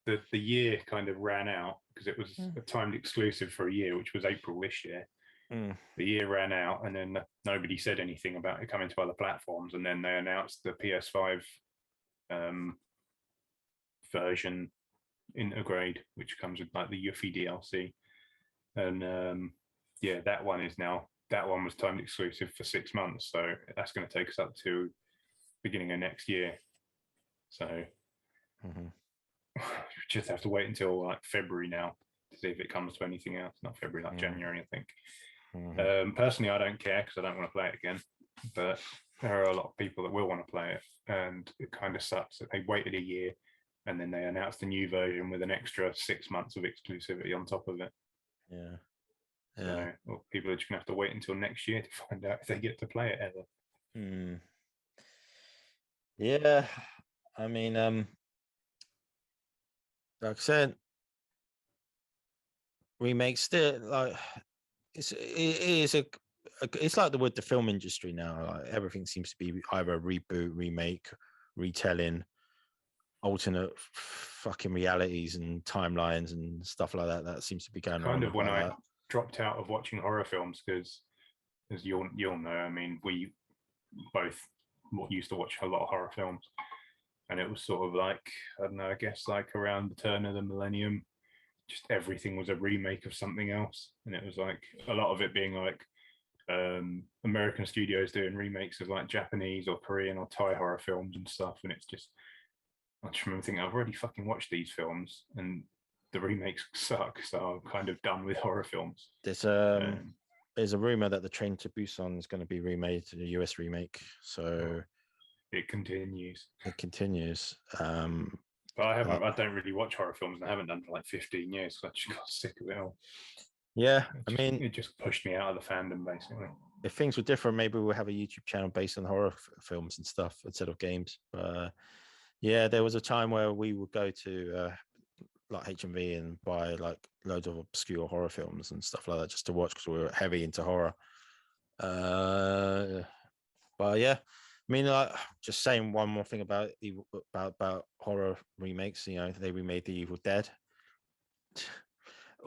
the year kind of ran out because it was a timed exclusive for a year, which was April this year. The year ran out, and then nobody said anything about it coming to other platforms, and then they announced the PS5 version Intergrade, which comes with like the Yuffie DLC, and that one was timed exclusive for 6 months, so that's going to take us up to beginning of next year. So just have to wait until like February now to see if it comes to anything else. Not February, like January, I think. Personally, I don't care because I don't want to play it again, but there are a lot of people that will want to play it, and it kind of sucks that they waited a year and then they announced a new version with an extra 6 months of exclusivity on top of it. So people are just gonna have to wait until next year to find out if they get to play it ever. Yeah, I mean, like I said, remakes still like it's like with the film industry now. Like, everything seems to be either a reboot, remake, retelling, alternate fucking realities and timelines and stuff like that. That seems to be going on. Kind of when I dropped out of watching horror films because, as you'll know, I mean, we both used to watch a lot of horror films, and it was sort of like, I don't know, I guess like around the turn of the millennium, just everything was a remake of something else, and it was like a lot of it being like American studios doing remakes of like Japanese or Korean or Thai horror films and stuff, and it's just, I just remember thinking, I've already fucking watched these films and the remakes suck, so I'm kind of done with horror films. There's a rumor that the Train to Busan is going to be remade to the US remake, so it continues. But I don't really watch horror films, and I haven't done for like 15 years, so I just got sick of it all. Yeah, it just pushed me out of the fandom, basically. If things were different, maybe we'll have a YouTube channel based on horror films and stuff instead of games. But yeah, there was a time where we would go to like HMV and buy like loads of obscure horror films and stuff like that just to watch because we were heavy into horror. But yeah, I mean, like, just saying one more thing about horror remakes. They remade The Evil Dead.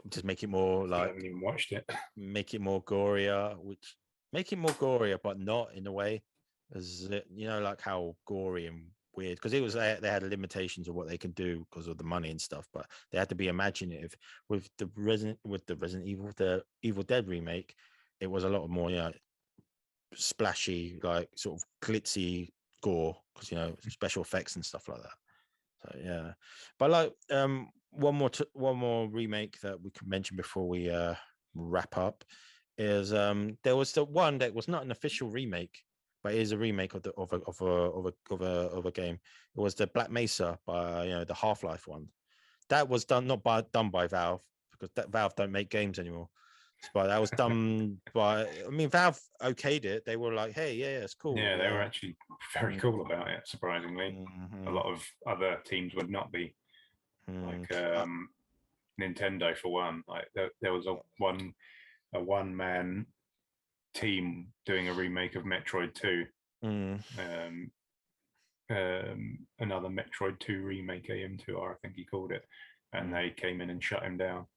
Just make it more like. I haven't even watched it. Make it more gorier, but not in a way as like how gory and weird, because it was they had limitations of what they can do because of the money and stuff, but they had to be imaginative with the Resident Evil, the Evil Dead remake. It was a lot more splashy, like sort of glitzy gore, because special effects and stuff like that. So yeah, but like one more remake that we could mention before we wrap up is there was the one that was not an official remake, but it is a remake of a game. It was the Black Mesa by the Half-Life one. That was done done by Valve, because Valve don't make games anymore. But that was done by, Valve okayed it. They were like, hey, yeah, it's cool. Yeah, they were actually very cool about it, surprisingly. A lot of other teams would not be. Like Nintendo, for one. Like there was a one-man team doing a remake of Metroid 2. Another Metroid 2 remake, AM2R, I think he called it. And they came in and shut him down.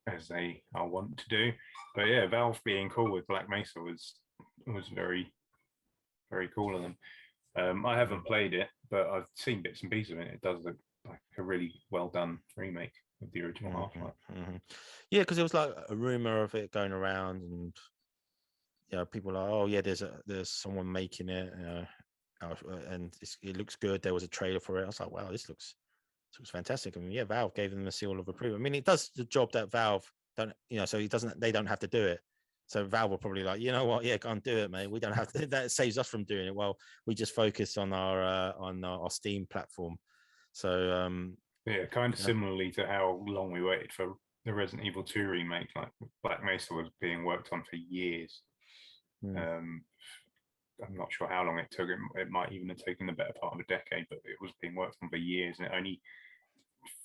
As they are wont to do. But yeah, Valve being cool with Black Mesa was very, very cool of them. I haven't played it, but I've seen bits and pieces of it. It does look like a really well done remake of the original Half-Life. Yeah, because it was like a rumor of it going around, and people are like, oh yeah, there's someone making it, and it looks good. There was a trailer for it. I was like, wow, this looks fantastic. Valve gave them the seal of approval. It does the job that Valve don't, so they don't have to do it. So Valve will probably like, you know what, yeah, go and do it, mate. We don't have to. That saves us from doing it. Well, we just focus on our Steam platform. So kind of similarly to how long we waited for the Resident Evil 2 remake. Like Black Mesa was being worked on for years. I'm not sure how long it took. It might even have taken the better part of a decade, but it was being worked on for years, and it only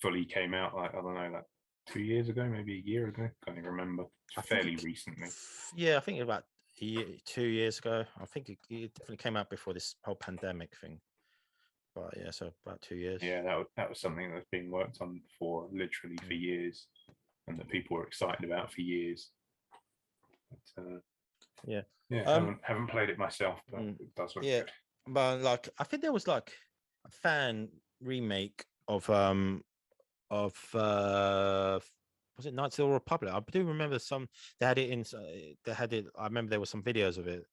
fully came out like, I don't know, like 2 years ago, maybe a year ago. Can't even remember. Fairly recently. Yeah, I think it was about 2 years ago. I think it definitely came out before this whole pandemic thing. But yeah, so about 2 years. Yeah, that was something that's being worked on for literally for years, and that people were excited about for years. But, yeah, haven't played it myself, but it does look good. But like, I think there was like a fan remake of was it Knights of the Republic? I do remember they had it. I remember there were some videos of it,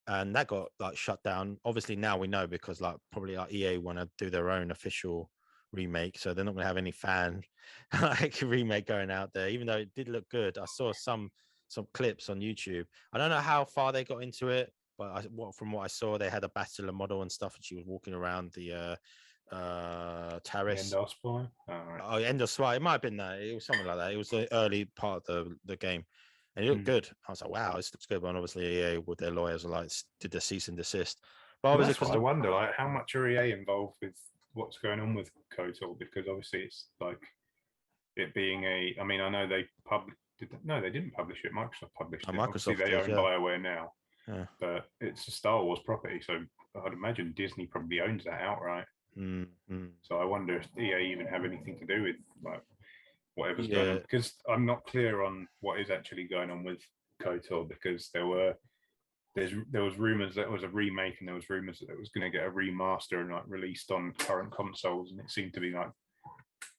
and that got like shut down. Obviously now we know, because like probably like EA want to do their own official remake, so they're not going to have any fan like remake going out there, even though it did look good. I saw some clips on YouTube. I don't know how far they got into it, but from what I saw, they had a Bastila model and stuff, and she was walking around the terrace. Endor Spy? Oh, Endor Spy. It might have been that. It was something like that. It was the early part of the game, and it looked good. I was like, wow, this looks good. But obviously, EA with their lawyers are like, did the cease and desist. But obviously, that's what I wonder, like, how much are EA involved with what's going on with KOTOR? Because obviously, it's like it being a. I mean, I know they published. No, they didn't publish it. Microsoft published it. Microsoft they own BioWare now, but it's a Star Wars property, so I'd imagine Disney probably owns that outright. So I wonder if EA even have anything to do with like whatever's going on, because I'm not clear on what is actually going on with KOTOR, because there was rumors that it was a remake, and there was rumors that it was going to get a remaster and like released on current consoles, and it seemed to be like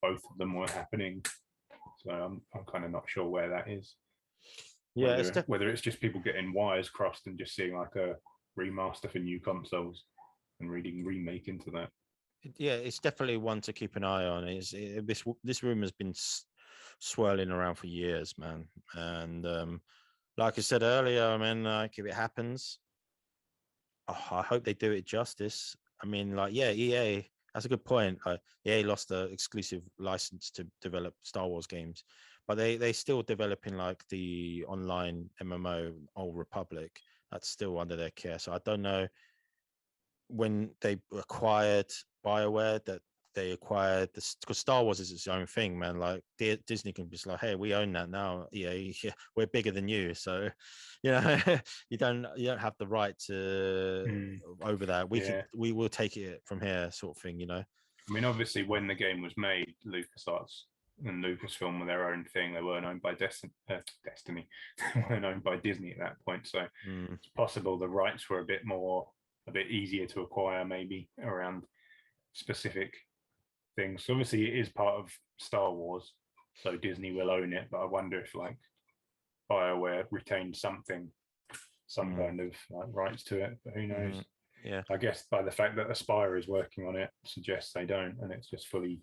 both of them were happening. So I'm kind of not sure where that is. Yeah, whether it's just people getting wires crossed and just seeing like a remaster for new consoles and reading remake into that. Yeah, it's definitely one to keep an eye on. This rumor has been swirling around for years, man. And like I said earlier, like if it happens, I hope they do it justice. EA. That's a good point. EA lost the exclusive license to develop Star Wars games, but they still developing like the online MMO Old Republic. That's still under their care. So I don't know when they acquired BioWare that they acquired this, because Star Wars is its own thing, man. Like Disney can be like, hey, we own that now. EA, we're bigger than you, so you don't have the right to over that. We will take it from here, sort of thing. I mean, obviously, when the game was made, LucasArts and Lucasfilm were their own thing. They weren't owned by Destiny. They weren't owned by Disney at that point. So it's possible the rights were a bit easier to acquire, maybe around specific things. So obviously, it is part of Star Wars, so Disney will own it. But I wonder if like BioWare retained some kind of like rights to it. But who knows? Yeah, I guess by the fact that Aspire is working on it suggests they don't, and it's just fully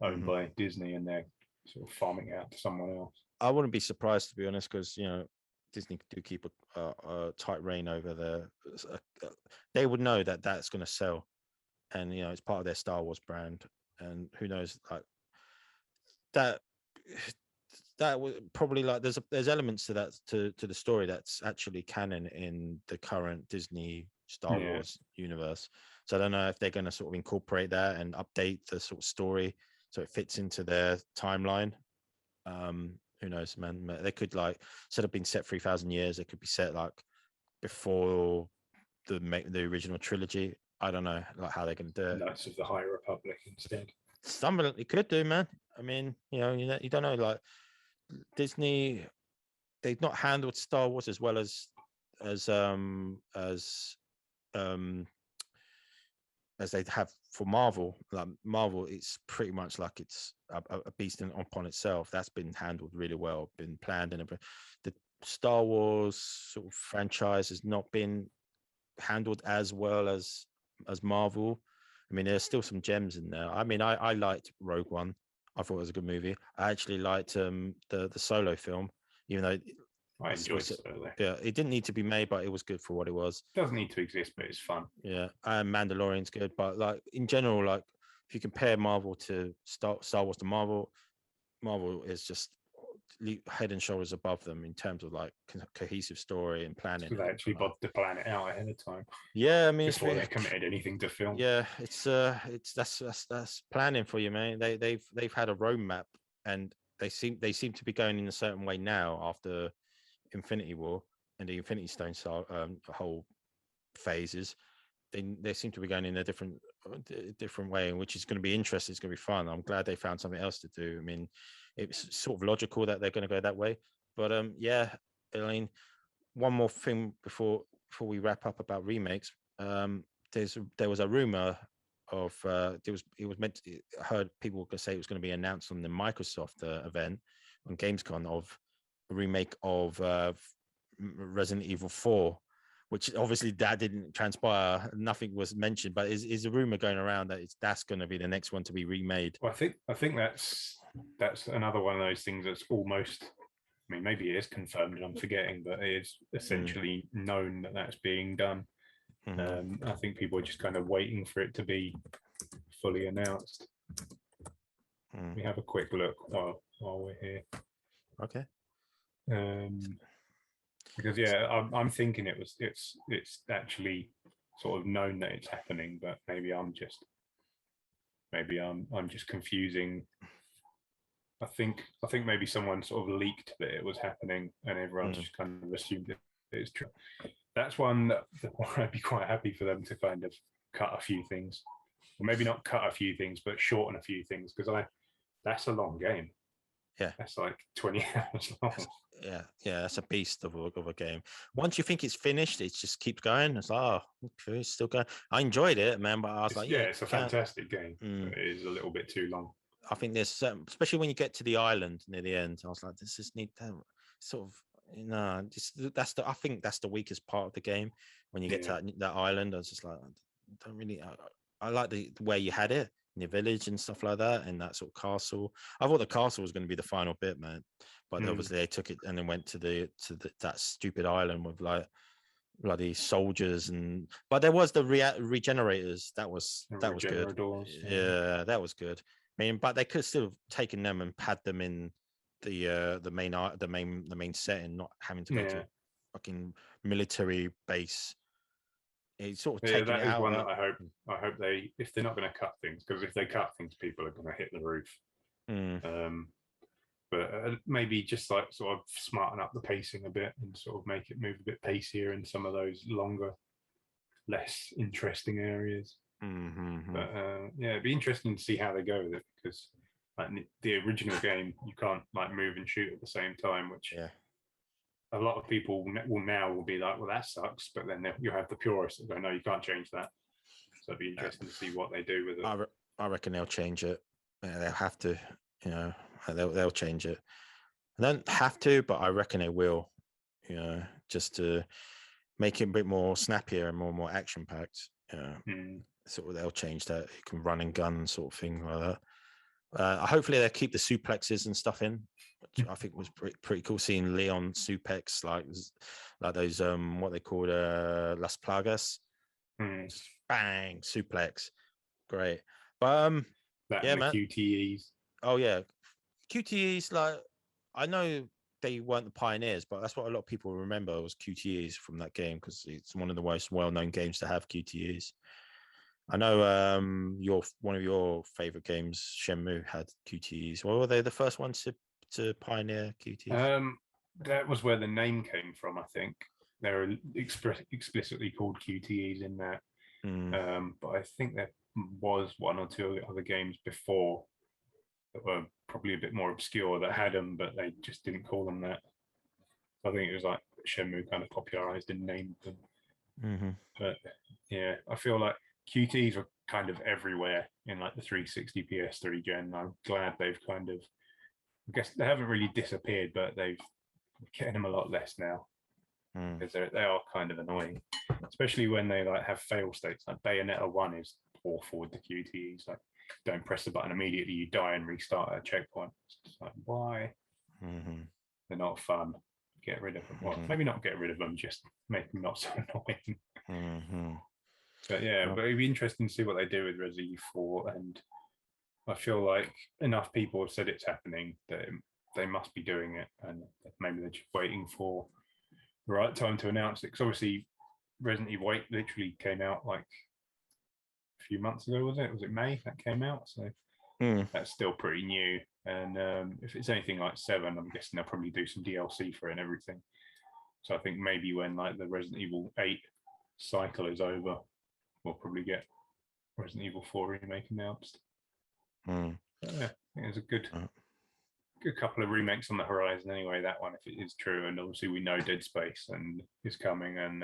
owned by Disney, and they're sort of farming it out to someone else. I wouldn't be surprised, to be honest, because Disney do keep a tight rein over their. They would know that that's going to sell, and it's part of their Star Wars brand. And who knows, like that. That would probably like there's elements to that to the story that's actually canon in the current Disney Star Wars universe. So I don't know if they're going to sort of incorporate that and update the sort of story so it fits into their timeline. Who knows, man? They could like instead of being set 3,000 years, it could be set like before the original trilogy. I don't know like how they're going to do it. Knights of the High Republic instead. Some of it could do, man. I mean, you don't know, like Disney, they've not handled Star Wars as well as they have for Marvel. Like Marvel, it's pretty much like it's a beast upon itself. That's been handled really well, been planned, and the Star Wars sort of franchise has not been handled as well as Marvel. I mean, there's still some gems in there. I mean, I liked Rogue One. I thought it was a good movie. I actually liked the Solo film, even though I enjoyed Solo. Yeah, it didn't need to be made, but it was good for what it was. It doesn't need to exist, but it's fun. Yeah, and Mandalorian's good, but like in general, like if you compare Marvel to Star Wars to Marvel is just head and shoulders above them in terms of like cohesive story and planning. So they actually bothered to plan it out ahead of time. Yeah, I mean, before they committed anything to film. Yeah, it's that's planning for you, man. They've had a roadmap, and they seem to be going in a certain way now after Infinity War and the Infinity Stone whole phases. They seem to be going in a different way, which is going to be interesting. It's going to be fun. I'm glad they found something else to do. I mean, it's sort of logical that they're going to go that way. But yeah, Elaine, one more thing before we wrap up about remakes. There was a rumor of it was meant to, heard people say it was going to be announced on the Microsoft event on Gamescom of a remake of Resident Evil 4, which obviously that didn't transpire. Nothing was mentioned, but is a rumor going around that that's going to be the next one to be remade. Well, I think that's another one of those things that's almost. I mean, maybe it is confirmed and I'm forgetting, but it is essentially known that that's being done. I think people are just kind of waiting for it to be fully announced. We have a quick look while we're here. Okay. Because I'm thinking it's actually sort of known that it's happening, but maybe I'm just confusing. I think maybe someone sort of leaked that it was happening, and everyone's just kind of assumed it is true. That's one that I'd be quite happy for them to kind of cut a few things, or maybe not cut a few things, but shorten a few things, because that's a long game. Yeah, that's like 20 hours long. Yeah, that's a beast of a game. Once you think it's finished, it just keeps going. It's like, okay, it's still going. I enjoyed it, man, but I was like, it's a fantastic game. But it is a little bit too long. I think there's especially when you get to the island near the end. I was like, this is need that sort of. I think that's the weakest part of the game when you get to that island. I was just like, I don't really. I like the way you had it in your village and stuff like that, and that sort of castle. I thought the castle was going to be the final bit, man, but obviously they took it and then went to that stupid island with like bloody soldiers but there was the regenerators. That was good. Yeah, that was good. I mean, but they could have still taken them and pad them in the main setting, not having to go to a fucking military base. It's sort of taking that it is out. One that I hope they, if they're not going to cut things, because if they cut things, people are going to hit the roof. But maybe just like sort of smarten up the pacing a bit and sort of make it move a bit pacier in some of those longer, less interesting areas. But it'd be interesting to see how they go with it, because like the original game, you can't like move and shoot at the same time, which Yeah. a lot of people will be like, well, that sucks. But then you have the purists that go, no, you can't change that. So it'd be interesting to see what they do with it. I reckon they'll change it. They'll have to, you know, they'll change it. They don't have to, but I reckon they will, you know, just to make it a bit more snappier and more action packed. You know, sort of they'll change that. You can run and gun sort of thing like that. Hopefully they'll keep the suplexes and stuff in, which I think was pretty cool. Seeing Leon suplex like those what they called Las Plagas, just bang suplex, great. But that yeah, and the man. QTEs. Oh yeah, QTEs, like I know they weren't the pioneers, but that's what a lot of people remember was QTEs from that game because it's one of the most well-known games to have QTEs. I know one of your favorite games, Shenmue, had QTEs. Well, were they the first ones to pioneer QTEs? That was where the name came from, I think. They're explicitly called QTEs in that. But I think there was one or two other games before that were probably a bit more obscure that had them, but they just didn't call them that. I think it was like Shenmue kind of popularized and named them. But yeah, I feel like QTs were kind of everywhere in like the 360 PS3 gen. I'm glad they've kind of, I guess they haven't really disappeared, but they've getting them a lot less now because they are kind of annoying, especially when they like have fail states. Like Bayonetta 1 is awful with the QTEs. Like, don't press the button immediately, you die and restart at a checkpoint. It's just like, why? They're not fun. Get rid of them. Well, maybe not get rid of them, just make them not so annoying. But yeah, but it'd be interesting to see what they do with Resident Evil 4. And I feel like enough people have said it's happening that they must be doing it, and maybe they're just waiting for the right time to announce it. Because obviously, Resident Evil 8 literally came out like a few months ago, was it? Was it May that came out? So that's still pretty new. And if it's anything like 7, I'm guessing they'll probably do some DLC for it and everything. So I think maybe when like the Resident Evil 8 cycle is over, we'll probably get Resident Evil 4 remake announced. Yeah, I think there's a good couple of remakes on the horizon anyway, that one, if it is true. And obviously we know Dead Space and is coming, and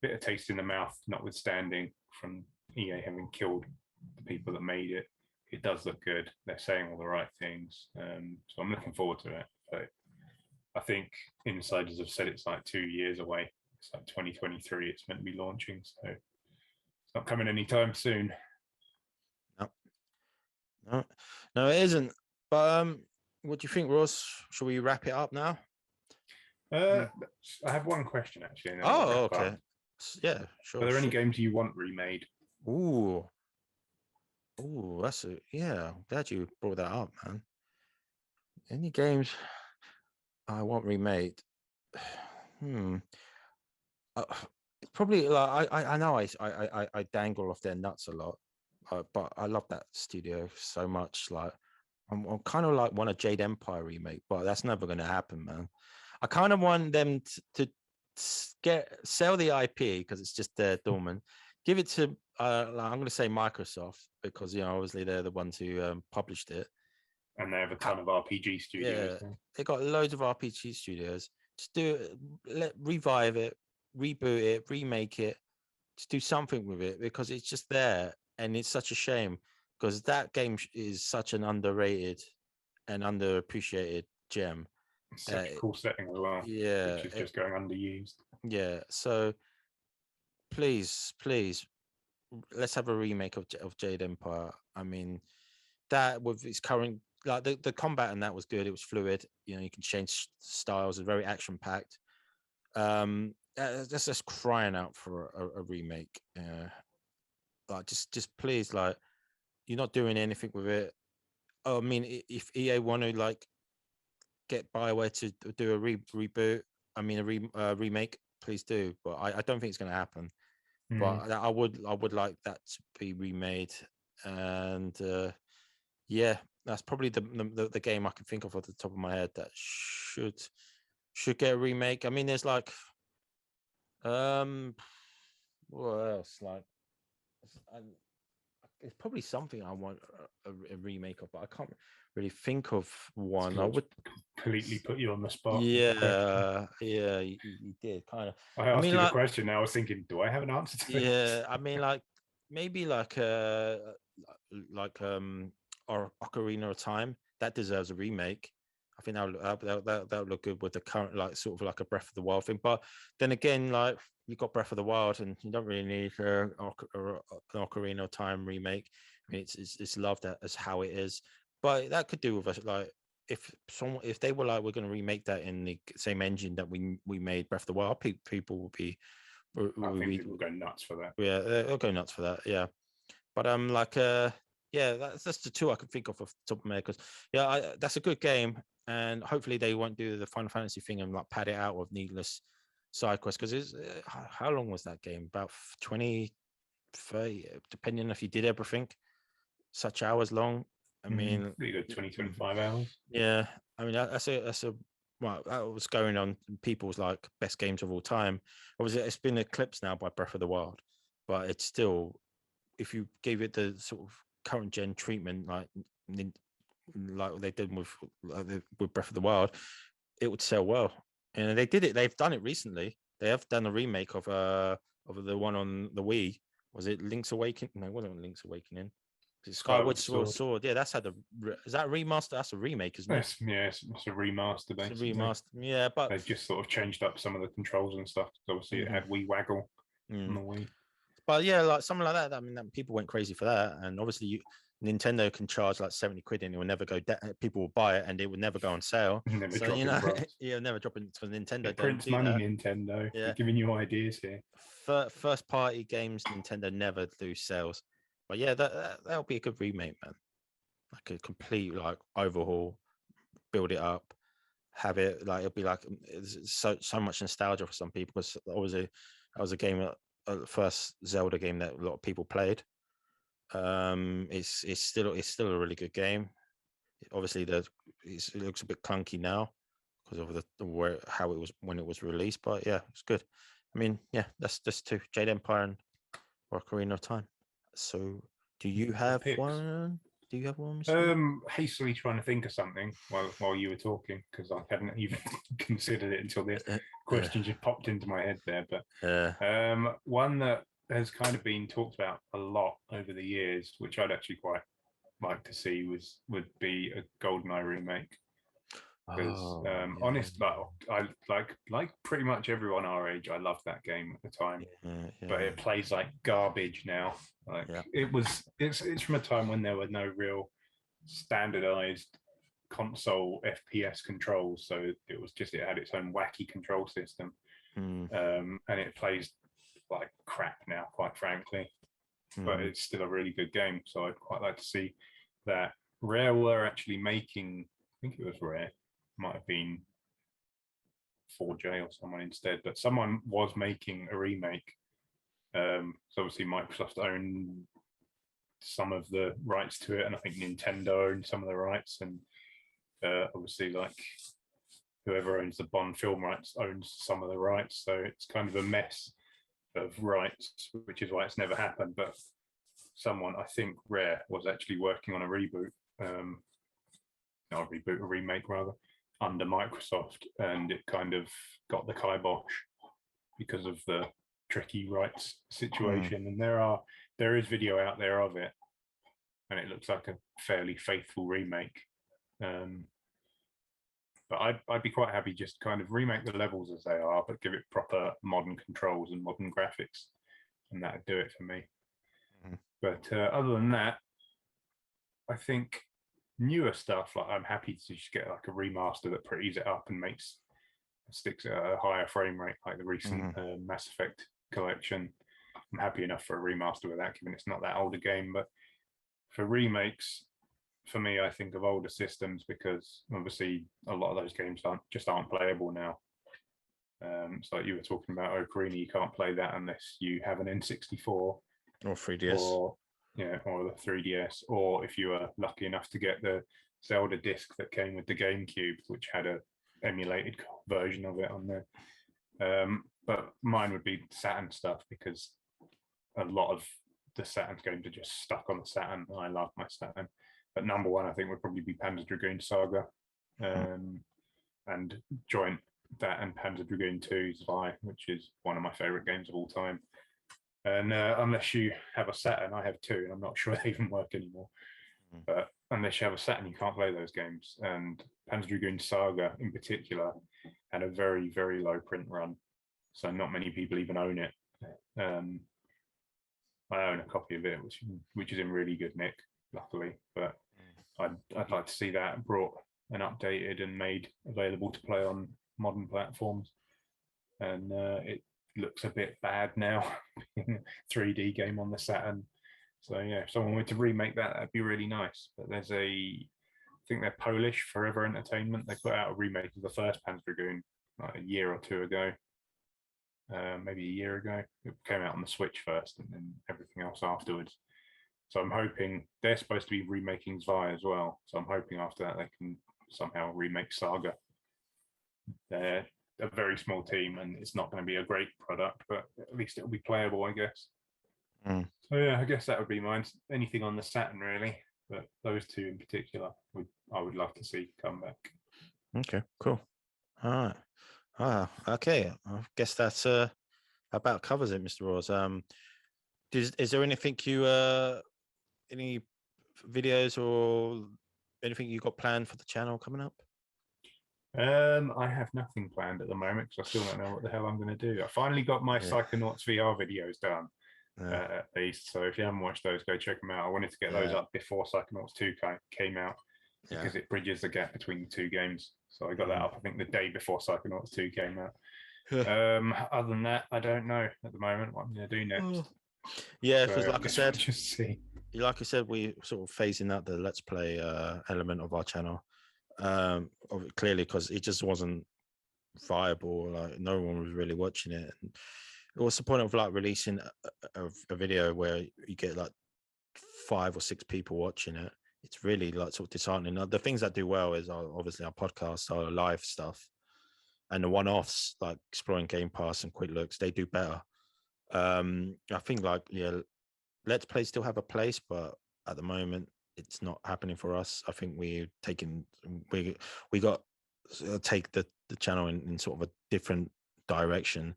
bit of taste in the mouth notwithstanding from EA having killed the people that made it. It does look good. They're saying all the right things. So I'm looking forward to it. But I think insiders have said it's like 2 years away. It's like 2023 it's meant to be launching. So it's not coming anytime soon. No, it isn't. But what do you think, Ross? Shall we wrap it up now? I have one question actually. Oh, okay. Yeah, sure. Are there any games you want remade? Ooh, that's I'm glad you brought that up, man. Any games I want remade? Probably like I know I dangle off their nuts a lot, but I love that studio so much. Like I'm kind of like want a Jade Empire remake, but that's never going to happen, man. I kind of want them to sell the IP because it's just there dormant. Give it to I'm going to say Microsoft because obviously they're the ones who published it, and they have a ton of RPG studios. Yeah, they got loads of RPG studios. Just do it, revive it, reboot it, remake it. Just do something with it because it's just there, and it's such a shame because that game is such an underrated and underappreciated gem. Such a cool setting as well. Yeah, which is just going underused. Yeah, so please, let's have a remake of Jade Empire. I mean, that with its current, like the combat and that was good. It was fluid. You can change styles. It's very action packed. That's just crying out for a remake. Like just please, like you're not doing anything with it. I mean, if EA want to like get BioWare to do a reboot, I mean a remake, please do. But I don't think it's going to happen. But I would like that to be remade, and yeah, that's probably the game I can think of off the top of my head that should get a remake. I mean, there's like what else? Like it's probably something I want a remake of, but I can't really think of one. I Still would completely put you on the spot. Yeah, you did kind of. I asked mean, you the like, question. Now I was thinking, do I have an answer to this? yeah, I mean, like maybe like or Ocarina of Time that deserves a remake. I think that would look good with the current like sort of like a Breath of the Wild thing. But then again, like you got Breath of the Wild, and you don't really need an Ocarina of Time remake. I mean, it's loved as how it is, but that could do with us like if they were like we're going to remake that in the same engine that we made Breath of the Wild, people would be. I think people will go nuts for that. Yeah, they'll go nuts for that. Yeah, but yeah, that's the two I can think of off the top of my head. Because that's a good game, and hopefully they won't do the Final Fantasy thing and like pad it out with needless side quests. Because how long was that game? About 20, 30, depending if you did everything. Such hours long. I mean, pretty good 20-25 hours. Yeah, I mean that's a well, that was going on people's like best games of all time. Obviously, it's been eclipsed now by Breath of the Wild, but it's still, if you gave it the sort of current gen treatment, like they did with Breath of the Wild, it would sell well. And they did it. They've done it recently. They have done a remake of the one on the Wii. Was it Link's Awakening? No, it wasn't Link's Awakening. Skyward Sword. Yeah, that's had is that a remaster? That's a remake, isn't it? It's a remaster, basically. It's a remaster. Yeah, but they've just sort of changed up some of the controls and stuff. Obviously, it had Wii Waggle on the Wii. But yeah, like something like that. I mean, people went crazy for that, and obviously, Nintendo can charge like 70 quid, and it will never go. People will buy it, and it would never go on sale. So you'll never drop it for Nintendo. It prints money, Nintendo. Yeah, we're giving you ideas here. First party games, Nintendo never do sales. But yeah, that'll be a good remake, man. Like a complete like overhaul, build it up, have it like it'll be like so much nostalgia for some people because obviously that was a game, the first Zelda game that a lot of people played. It's still a really good game. Obviously, it looks a bit clunky now because of how it was when it was released, but yeah, it's good. I mean, yeah, that's just two: Jade Empire and Ocarina of Time. So, do you have one? Do you have one? Hastily trying to think of something while you were talking because I hadn't even considered it until this question just popped into my head there. But one that has kind of been talked about a lot over the years, which I'd actually quite like to see, would be a Golden Eye Remake. Because honest, I like pretty much everyone our age. I loved that game at the time, but it plays like garbage now. Like it's from a time when there were no real standardized console FPS controls, so it had its own wacky control system, and it plays like crap now, quite frankly. But it's still a really good game, so I'd quite like to see that. Rare were actually making, I think it was Rare. Might have been 4J or someone instead, but someone was making a remake. So obviously Microsoft owned some of the rights to it, and I think Nintendo owned some of the rights, and obviously like whoever owns the Bond film rights owns some of the rights. So it's kind of a mess of rights, which is why it's never happened. But someone, I think Rare, was actually working on a reboot, not a reboot, a remake rather, under Microsoft, and it kind of got the kibosh because of the tricky rights situation. And there is video out there of it, and it looks like a fairly faithful remake. But I'd be quite happy just kind of remake the levels as they are, but give it proper modern controls and modern graphics, and that'd do it for me. But other than that, I think newer stuff, like I'm happy to just get like a remaster that pretties it up and sticks at a higher frame rate, like the recent Mass Effect collection. I'm happy enough for a remaster with that, given it's not that old a game. But for remakes, for me, I think of older systems because obviously a lot of those games aren't playable now. So like you were talking about Ocarina, you can't play that unless you have an N64 or 3DS, or the 3DS, or if you were lucky enough to get the Zelda disc that came with the GameCube, which had a emulated version of it on there. But mine would be Saturn stuff because a lot of the Saturn's games are just stuck on the Saturn. I love my Saturn. But number one, I think, would probably be Panzer Dragoon Saga, and joint that and Panzer Dragoon 2's Vi, which is one of my favorite games of all time. And unless you have a Saturn, I have two, and I'm not sure they even work anymore. But unless you have a Saturn, you can't play those games. And Panzer Dragoon Saga, in particular, had a very, very low print run, so not many people even own it. I own a copy of it, which is in really good nick, luckily. But I'd like to see that brought and updated and made available to play on modern platforms. And it looks a bit bad now, 3D game on the Saturn. So yeah, if someone were to remake that, that'd be really nice. But there's I think they're Polish, Forever Entertainment. They put out a remake of the first Panzer Dragoon like a year or two ago, maybe a year ago. It came out on the Switch first, and then everything else afterwards. So I'm hoping they're supposed to be remaking Zwei as well. So I'm hoping after that they can somehow remake Saga. They're a very small team, and it's not going to be a great product, but at least it'll be playable, I guess. So yeah, I guess that would be mine. Anything on the Saturn, really, but those two in particular, I would love to see come back. Okay, cool. All right. Okay. I guess that's about covers it, Mr. Ross. Is there anything you any videos or anything you got planned for the channel coming up? I have nothing planned at the moment because I still don't know what the hell I'm going to do. I finally got my Psychonauts VR videos done, at least. So if you haven't watched those, go check them out. I wanted to get those up before Psychonauts 2 came out because it bridges the gap between the two games. So I got that up, I think, the day before Psychonauts 2 came out. Other than that, I don't know at the moment what I'm going to do next. Yeah, because like I said, just see. Like I said, we sort of phasing out the Let's Play element of our channel. Clearly, because it just wasn't viable. Like no one was really watching it. And what's the point of like releasing a video where you get like 5 or 6 people watching it? It's really like sort of disheartening. The things that do well is obviously our podcast, our live stuff, and the one-offs like exploring Game Pass and quick looks. They do better. I think like Let's Play still have a place, but at the moment it's not happening for us. I think we got to take the channel in sort of a different direction.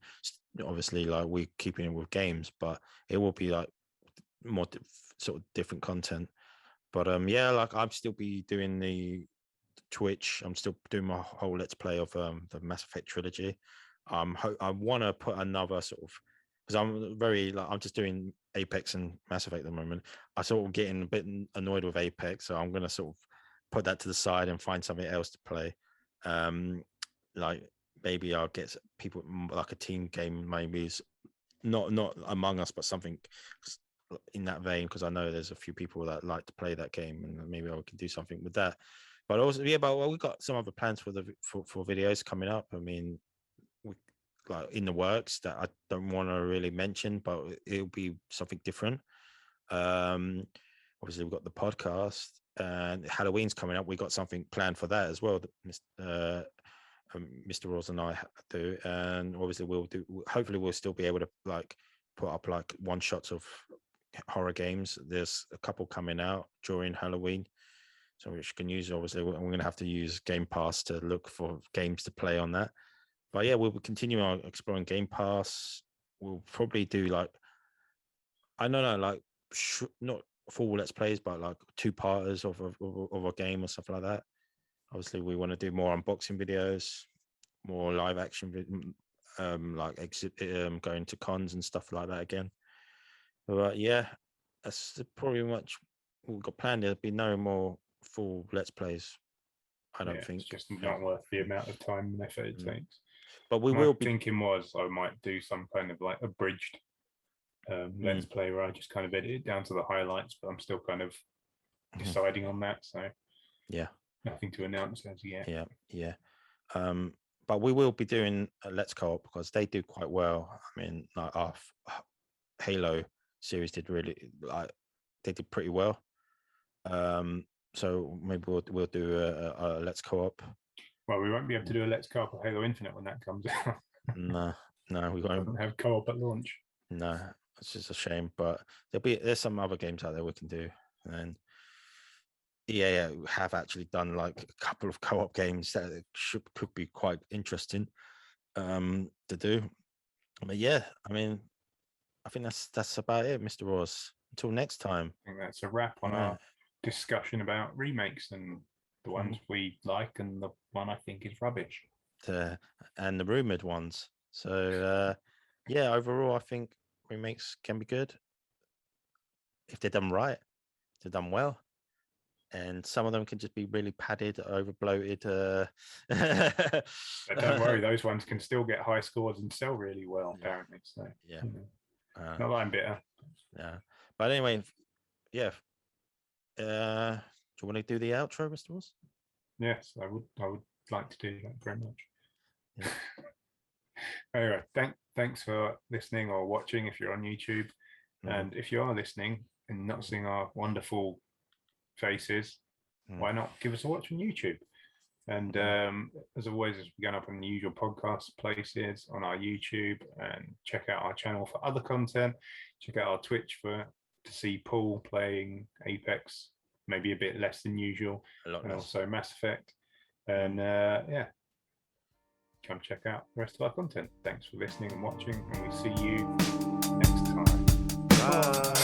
Obviously, like we're keeping it with games, but it will be like more sort of different content. But like I'm still be doing the Twitch. I'm still doing my whole Let's Play of the Mass Effect trilogy. I want to put another sort of, because I'm just doing Apex and Mass Effect at the moment. I sort of getting a bit annoyed with Apex, so I'm going to sort of put that to the side and find something else to play. Like maybe I'll get people like a team game, maybe not Among Us, but something in that vein, because I know there's a few people that like to play that game, and maybe I can do something with that. But also, we've got some other plans for videos coming up. I mean, like in the works that I don't want to really mention, but it'll be something different. Obviously we've got the podcast, and Halloween's coming up. We got something planned for that as well. Mr. Ross and I do, and obviously hopefully we'll still be able to like put up like one shots of horror games. There's a couple coming out during Halloween, so which you can use. Obviously we're going to have to use Game Pass to look for games to play on that. But yeah, we'll continue on exploring Game Pass. We'll probably do like, I don't know, like not full Let's Plays, but like 2-parters of a game or stuff like that. Obviously, we want to do more unboxing videos, more live action, like going to cons and stuff like that again. But yeah, that's probably much what we've got planned. There'll be no more full Let's Plays, I don't think. It's just not worth the amount of time and effort it takes. But we My will be thinking was I might do some kind of like abridged Let's Play where I just kind of edit it down to the highlights, but I'm still kind of deciding on that. So yeah, nothing to announce as yet. Yeah. But we will be doing a Let's Co-op because they do quite well. I mean, like our Halo series did they did pretty well. So maybe we'll do a Let's Co-op. Well, we won't be able to do a Let's Co-op of Halo Infinite when that comes out. No, we won't have co-op at launch. No, It's just a shame, but there's some other games out there we can do, and EA have actually done like a couple of co-op games that could be quite interesting to do. But yeah, I mean, I think that's about it, Mr. Ross. Until next time. I think that's a wrap on our discussion about remakes and the ones we like and the one I think is rubbish. And the rumored ones. So yeah, overall, I think remakes can be good if they're done right, if they're done well. And some of them can just be really padded, over bloated. But don't worry, those ones can still get high scores and sell really well, apparently. So yeah, not that I'm bitter. Yeah, but anyway, yeah. Do you want to do the outro, Mr. Ross? Yes, I would like to do that very much. Yeah. Anyway, thanks for listening or watching if you're on YouTube. And if you are listening and not seeing our wonderful faces, why not give us a watch on YouTube? And as always, we're going up on the usual podcast places on our YouTube, and check out our channel for other content. Check out our Twitch to see Paul playing Apex, maybe a bit less than usual, and also Mass Effect. And yeah, come check out the rest of our content. Thanks for listening and watching, and we see you next time. Bye.